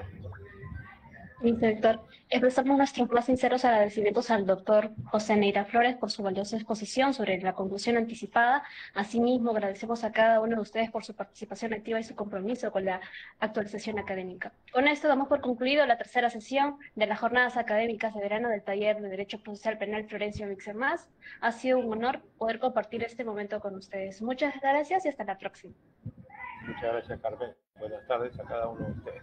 Director, expresamos nuestros más sinceros agradecimientos al doctor José Neira Flores por su valiosa exposición sobre la conclusión anticipada. Asimismo, agradecemos a cada uno de ustedes por su participación activa y su compromiso con la actualización académica. Con esto damos por concluido la tercera sesión de las jornadas académicas de verano del taller de Derecho Procesal Penal Florencio Mixemás. Ha sido un honor poder compartir este momento con ustedes. Muchas gracias y hasta la próxima. Muchas gracias, Carmen. Buenas tardes a cada uno de ustedes.